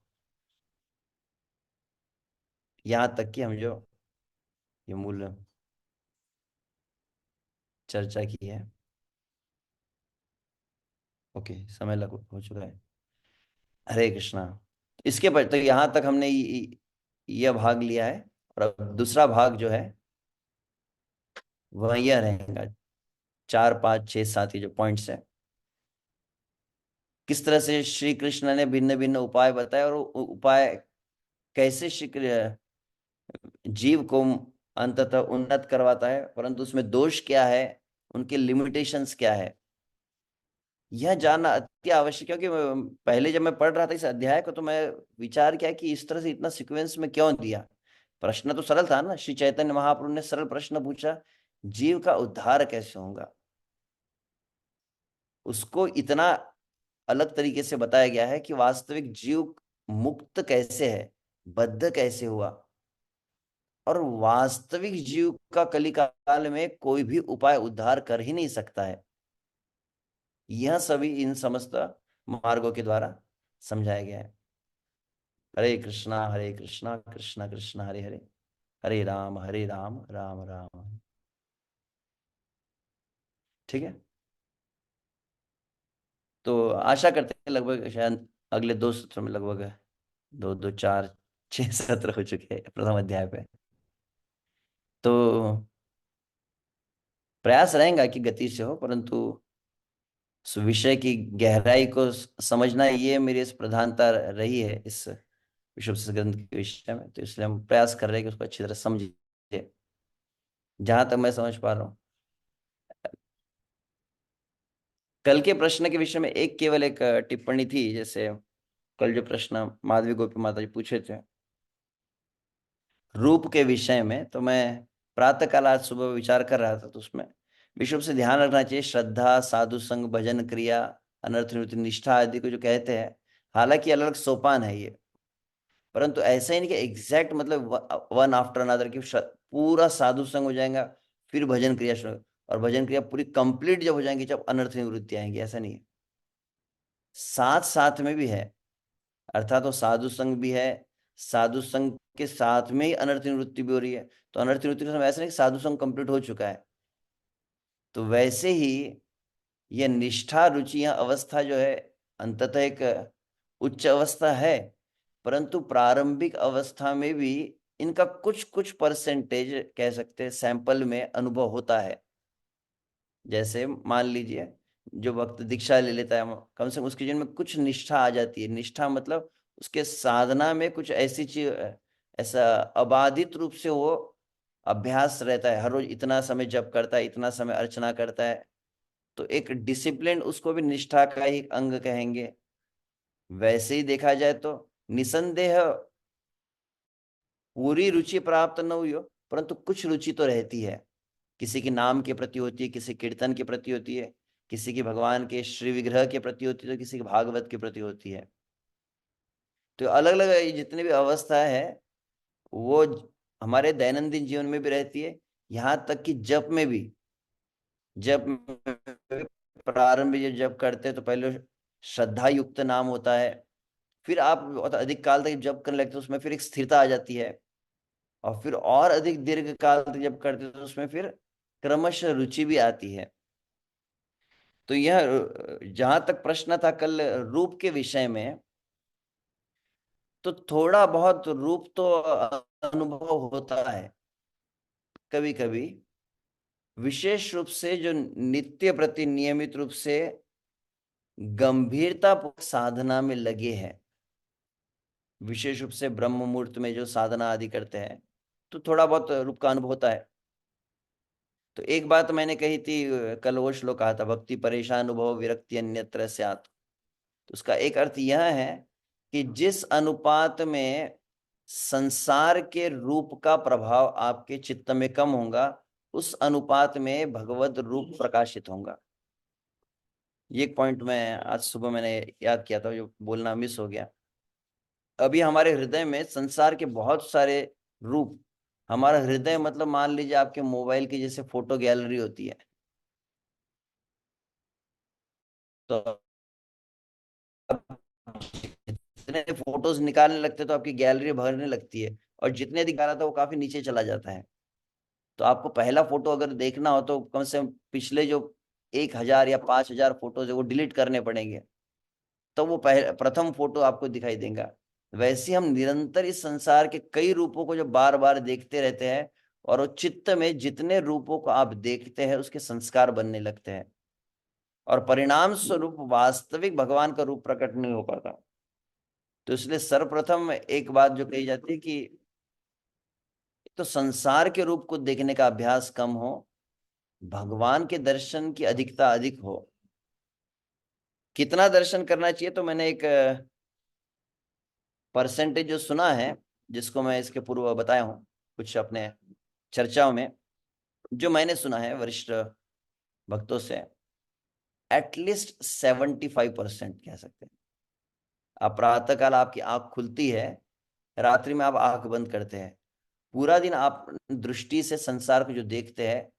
यहां तक कि हम जो ये मूल चर्चा की है। ओके, समय लग हो चुका है। हरे कृष्णा। इसके पर तो यहाँ तक हमने यह भाग लिया है, और अब दूसरा भाग जो है वह यह रहेगा, 4, 5, 6, 7 ये जो पॉइंट्स है, किस तरह से श्री कृष्ण ने भिन्न भिन्न उपाय बताए, और उपाय कैसे जीव को अंततः उन्नत करवाता है, परंतु उसमें दोष क्या है, उनके लिमिटेशंस क्या है, यह जानना अति आवश्यक है। क्योंकि पहले जब मैं पढ़ रहा था इस अध्याय को, तो मैं विचार किया कि इस तरह से इतना सीक्वेंस में क्यों दिया। प्रश्न तो सरल था ना, श्री चैतन्य महाप्रभु ने सरल प्रश्न पूछा, जीव का उद्धार कैसे होगा, उसको इतना अलग तरीके से बताया गया है कि वास्तविक जीव मुक्त कैसे है, बद्ध कैसे हुआ, और वास्तविक जीव का कलिकाल में कोई भी उपाय उद्धार कर ही नहीं सकता है। यह सभी इन समस्त मार्गों के द्वारा समझाया गया है। हरे कृष्णा कृष्ण कृष्ण हरे हरे, हरे राम राम राम। ठीक है, तो आशा करते हैं लगभग शायद अगले 2 सत्र में लगभग 2, 2, 4, 6 सत्र हो चुके हैं प्रथम अध्याय पे। तो प्रयास रहेगा कि गति से हो, परंतु उस विषय की गहराई को समझना, ये मेरी इस प्रधानता रही है इस विश्व प्रसिद्ध ग्रंथ के विषय में। तो इसलिए हम प्रयास कर रहे हैं कि उसको अच्छी तरह समझे, जहां तक मैं समझ पा रहा हूँ। कल के प्रश्न के विषय में एक केवल एक टिप्पणी थी, जैसे कल जो प्रश्न माधवी गोपी माता जी पूछे थे रूप के विषय में, तो मैं प्रातः काल आज सुबह विचार कर रहा था, तो उसमें विश्व से ध्यान रखना चाहिए, श्रद्धा, साधु संग, भजन क्रिया, अनर्थ निवृत्ति, निष्ठा आदि को जो कहते हैं, हालांकि अलग अलग सोपान है ये, परंतु ऐसा ही नहीं कि एग्जैक्ट मतलब वन आफ्टर अनदर की पूरा साधु संग हो जाएगा, फिर भजन क्रिया शुरू, और भजन क्रिया पूरी कंप्लीट जब हो जाएंगी जब अनर्थ निवृत्ति आएंगी, ऐसा नहीं है। साथ साथ में भी है, अर्थात तो साधु संग भी है, साधु संग के साथ में ही अनर्थ निवृत्ति भी हो रही है। तो अनर्थ निवृत्ति का समय ऐसा नहीं कि साधु संग कंप्लीट हो चुका है। तो वैसे ही यह निष्ठा रुचि या अवस्था जो है, अंततः एक उच्च अवस्था है, परंतु प्रारंभिक अवस्था में भी इनका कुछ कुछ परसेंटेज कह सकते हैं सैंपल में अनुभव होता है। जैसे मान लीजिए जो वक्त दीक्षा ले लेता है, कम से कम उसके जीवन में कुछ निष्ठा आ जाती है। निष्ठा मतलब उसके साधना में कुछ ऐसी चीज, ऐसा अबाधित रूप से वो अभ्यास रहता है, हर रोज इतना समय जप करता है, इतना समय अर्चना करता है, तो एक डिसिप्लिन, उसको भी निष्ठा का ही अंग कहेंगे। वैसे ही देखा जाए तो निसंदेह पूरी रुचि प्राप्त न हुई हो, परंतु कुछ रुचि तो रहती है। किसी के नाम के प्रति होती है, किसी कीर्तन के प्रति होती है, किसी की भगवान के श्री विग्रह के प्रति होती है, तो किसी की भागवत के प्रति होती है। तो अलग अलग जितनी भी अवस्था है वो हमारे दैनंदिन जीवन में भी रहती है। यहाँ तक कि जप में भी, जप में प्रारंभ में जब करते हैं तो पहले श्रद्धा युक्त नाम होता है, फिर आप बहुत अधिक काल तक जप करने लगते हो, उसमें फिर एक स्थिरता आ जाती है, और फिर और अधिक दीर्घ काल तक जब करते हो तो उसमें फिर क्रमशः रुचि भी आती है। तो यह जहां तक प्रश्न था कल रूप के विषय में, तो थोड़ा बहुत रूप तो अनुभव होता है कभी कभी। विशेष रूप से जो नित्य प्रति नियमित रूप से गंभीरता साधना में लगे हैं, विशेष रूप से ब्रह्म मुहूर्त में जो साधना आदि करते हैं, तो थोड़ा बहुत रूप का अनुभव होता है। तो एक बात मैंने कही थी, कल वो श्लोक कहा था, भक्ति परेशान अनुभव विरक्ति अन्यत्र स्यात्। तो उसका एक अर्थ यह है कि जिस अनुपात में संसार के रूप का प्रभाव आपके चित्त में कम होगा, उस अनुपात में भगवत रूप प्रकाशित होगा। ये एक पॉइंट मैं आज सुबह मैंने याद किया था, जो बोलना मिस हो गया। अभी हमारे हृदय में संसार के बहुत सारे रूप, हमारा हृदय मतलब मान लीजिए आपके मोबाइल की जैसे फोटो गैलरी होती है, तो जितने फोटोज निकालने लगते हैं तो आपकी गैलरी भरने लगती है, और जितने दिखा रहा था वो काफी नीचे चला जाता है। तो आपको पहला फोटो अगर देखना हो तो कम से कम पिछले जो 1,000 या 5,000 फोटोज है वो डिलीट करने पड़ेंगे, तो वो प्रथम फोटो आपको दिखाई देगा। वैसे हम निरंतर इस संसार के कई रूपों को जब बार बार देखते रहते हैं, और वो चित्त में जितने रूपों को आप देखते हैं उसके संस्कार बनने लगते हैं, और परिणाम स्वरूप वास्तविक भगवान का रूप प्रकट नहीं हो पाता। तो इसलिए सर्वप्रथम एक बात जो कही जाती है कि तो संसार के रूप को देखने का अभ्यास कम हो, भगवान के दर्शन की अधिकता अधिक हो। कितना दर्शन करना चाहिए, तो मैंने एक परसेंटेज जो सुना है, जिसको मैं इसके पूर्व बताया हूँ कुछ अपने चर्चाओं में, जो मैंने सुना है वरिष्ठ भक्तों से, एटलीस्ट 75% कह सकते हैं। आप प्रातः काल आपकी आंख खुलती है, रात्रि में आप आंख बंद करते हैं, पूरा दिन आप दृष्टि से संसार को जो देखते हैं,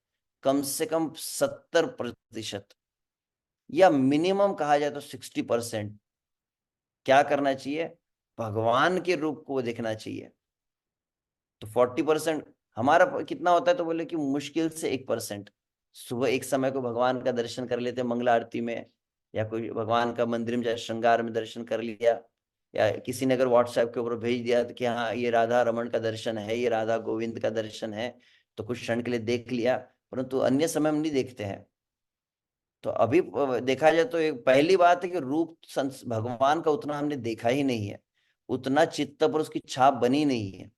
कम से कम 70% या मिनिमम कहा जाए तो 60% क्या करना चाहिए, भगवान के रूप को देखना चाहिए। तो 40% हमारा कितना होता है, तो बोले कि मुश्किल से 1%। सुबह एक समय को भगवान का दर्शन कर लेते हैं मंगला आरती में, या कोई भगवान का मंदिर में जाए श्रृंगार में दर्शन कर लिया, या किसी ने अगर व्हाट्सएप के ऊपर भेज दिया कि हाँ ये राधा रमन का दर्शन है, ये राधा गोविंद का दर्शन है, तो कुछ क्षण के लिए देख लिया, परंतु अन्य समय हम नहीं देखते हैं। तो अभी देखा जाए तो एक पहली बात है कि रूप भगवान का उतना हमने देखा ही नहीं है, उतना चित्त पर उसकी छाप बनी नहीं है।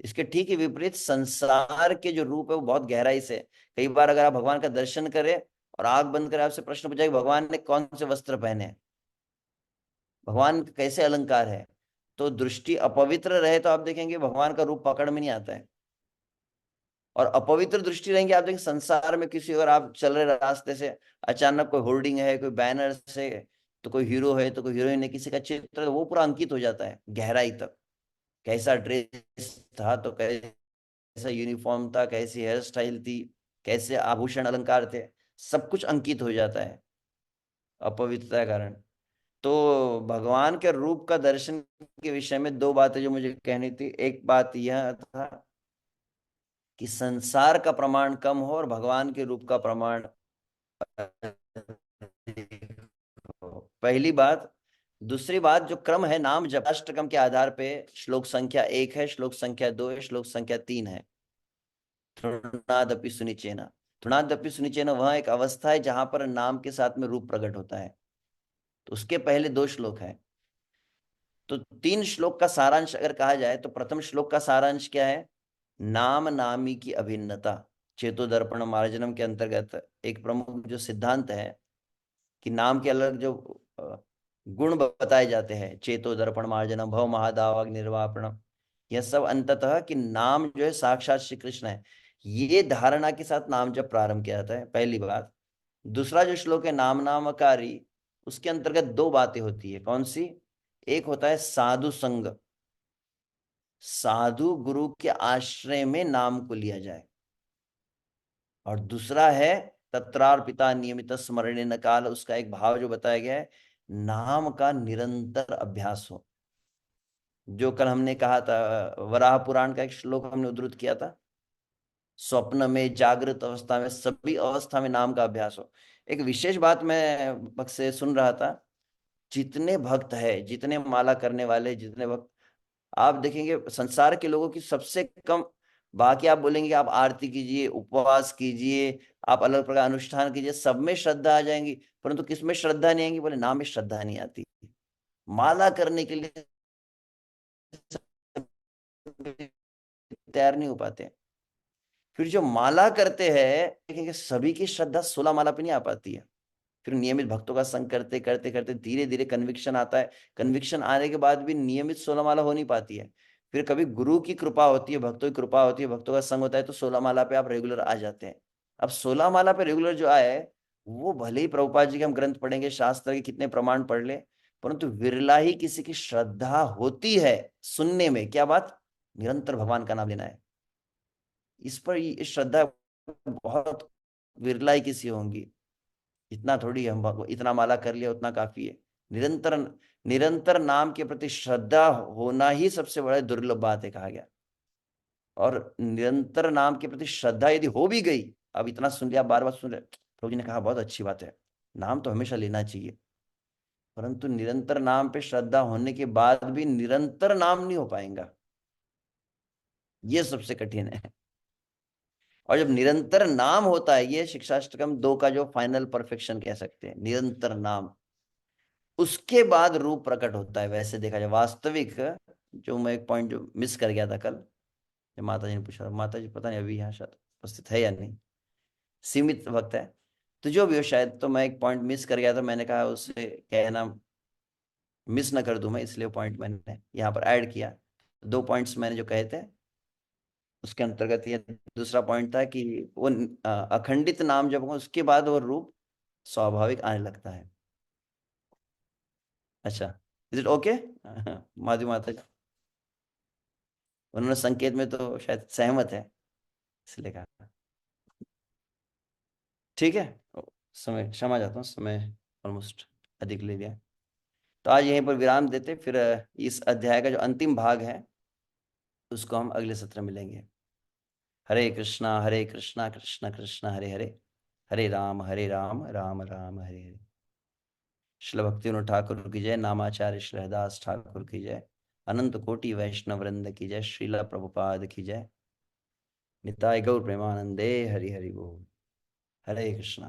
इसके ठीक ही विपरीत संसार के जो रूप है वो बहुत गहराई से, कई बार अगर आप भगवान का दर्शन करें और आंख बंद करें, आपसे प्रश्न पूछा कि भगवान ने कौन से वस्त्र पहने हैं, भगवान के कैसे अलंकार है, तो दृष्टि अपवित्र रहे तो आप देखेंगे भगवान का रूप पकड़ में नहीं आता है। और अपवित्र दृष्टि रहेंगे, आप देखेंगे संसार में किसी, अगर आप चल रहे रास्ते से अचानक कोई होर्डिंग है, कोई बैनर से, तो कोई हीरो है तो कोई हीरोइन है, किसी का चित्र है, वो पूरा अंकित हो जाता है गहराई तक। कैसा ड्रेस था, तो कैसा यूनिफॉर्म था, कैसी हेयर स्टाइल थी, कैसे आभूषण अलंकार थे, सब कुछ अंकित हो जाता है अपवित्रता के कारण। तो भगवान के रूप का दर्शन के विषय में दो बातें जो मुझे कहनी थी। एक बात यह था कि संसार का प्रमाण कम हो और भगवान के रूप का प्रमाण अधिक हो, पहली बात। दूसरी बात, जो क्रम है नाम जप अष्टकम के आधार पे, श्लोक संख्या 1 है, श्लोक संख्या 2 है, श्लोक संख्या 3 है। तृणादपि सुनिचेना, तृणादपि सुनिचेना वह एक अवस्था है जहां पर नाम के साथ में रूप प्रकट होता है। तो उसके पहले 2 श्लोक है। तो 3 श्लोक का सारांश अगर कहा जाए तो प्रथम श्लोक का सारांश क्या है, नाम नामी की अभिन्नता। चेतो दर्पण मार्जनम के अंतर्गत एक प्रमुख जो सिद्धांत है कि नाम के अलग जो गुण बताए जाते हैं, चेतो दर्पण मार्जनम भव महादावग निर्वापणम, यह सब अंततः कि नाम जो है साक्षात श्री कृष्ण है, ये धारणा के साथ नाम जब प्रारंभ किया जाता है, पहली बात। दूसरा जो श्लोक है नाम नामकारी, उसके अंतर्गत 2 बातें होती है, कौन सी, एक होता है साधु संग, साधु गुरु के आश्रय में नाम को लिया जाए, और दूसरा है तत्रार्पिता नियमित स्मरण न काल, उसका एक भाव जो बताया गया है, नाम का निरंतर अभ्यास हो। जो कल हमने कहा था, वराह पुराण का एक श्लोक हमने उद्धृत किया था, स्वप्न में जागृत अवस्था में सभी अवस्था में नाम का अभ्यास हो। एक विशेष बात मैं भक्त से सुन रहा था, जितने भक्त है, जितने माला करने वाले, जितने भक्त, आप देखेंगे संसार के लोगों की सबसे कम बाकी आप बोलेंगे कि आप आरती कीजिए, उपवास कीजिए, आप अलग प्रकार अनुष्ठान कीजिए, सब में श्रद्धा आ जाएंगी, परंतु किस में श्रद्धा नहीं आएंगी? बोले नाम में श्रद्धा नहीं आती। माला करने के लिए तैयार नहीं हो पाते। फिर जो माला करते हैं देखेंगे सभी की श्रद्धा 16 माला पे नहीं आ पाती है। फिर नियमित भक्तों का संग करते करते करते धीरे धीरे कन्विक्शन आता है। कन्विक्शन आने के बाद भी नियमित 16 माला हो नहीं पाती है। फिर कभी गुरु की कृपा होती है, भक्तों की कृपा होती है, भक्तों का संग होता है, तो 16 माला पे आप रेगुलर आ जाते हैं। अब 16 माला पे रेगुलर जो आए, वो भले ही प्रभुपाद जी के हम ग्रंथ पढ़ेंगे, शास्त्र के कितने प्रमाण पढ़ ले, परंतु विरला ही किसी की श्रद्धा होती है सुनने में। क्या बात? निरंतर भगवान का नाम लेना है। इस पर ये श्रद्धा बहुत विरला ही किसी होंगी। इतना थोड़ी हम इतना माला कर लिया उतना काफी है। निरंतर निरंतर नाम के प्रति श्रद्धा होना ही सबसे बड़ा दुर्लभ बात है, कहा गया। और निरंतर नाम के प्रति श्रद्धा यदि हो भी गई, अब इतना सुन लिया, बार बार सुन रहे, प्रभु जी ने कहा बहुत अच्छी बात है, नाम तो हमेशा लेना चाहिए, परंतु निरंतर नाम पे श्रद्धा होने के बाद भी निरंतर नाम नहीं हो पाएगा। ये सबसे कठिन है। और जब निरंतर नाम होता है, ये शिक्षाष्टकम 2 का जो फाइनल परफेक्शन कह सकते हैं, निरंतर नाम, उसके बाद रूप प्रकट होता है। वैसे देखा जाए वास्तविक, जो मैं एक पॉइंट जो मिस कर गया था कल, जो माता जी ने पूछा, माता जी पता नहीं अभी यहाँ शायद उपस्थित है या नहीं, सीमित वक्त है, तो जो भी हो शायद, तो मैं एक पॉइंट मिस कर गया था, मैंने कहा उससे कहना मिस ना कर दूं मैं, इसलिए पॉइंट मैंने यहाँ पर ऐड किया। 2 पॉइंट्स मैंने जो कहे थे उसके अंतर्गत ये दूसरा पॉइंट था कि वो अखंडित नाम जब हो उसके बाद वो रूप स्वाभाविक आने लगता है। अच्छा, इज इट ओके? माधु माता जी, उन्होंने संकेत में तो शायद सहमत है, इसलिए कहा। ठीक है, समय क्षमा चाहता हूँ, समय ऑलमोस्ट अधिक ले लिया। तो आज यहीं पर विराम देते, फिर इस अध्याय का जो अंतिम भाग है उसको हम अगले सत्र में मिलेंगे। हरे कृष्णा कृष्ण कृष्ण हरे हरे, हरे राम राम राम हरे हरे। श्रील भक्तिविनोद ठाकुर की जय, नामाचार्य श्री हरिदास ठाकुर की जय, अनंत कोटि वैष्णव वृंद की जय, श्रीला प्रभुपाद की जय, निताय गौर प्रेमानंदे, हरि हरि बोल। हरे कृष्णा।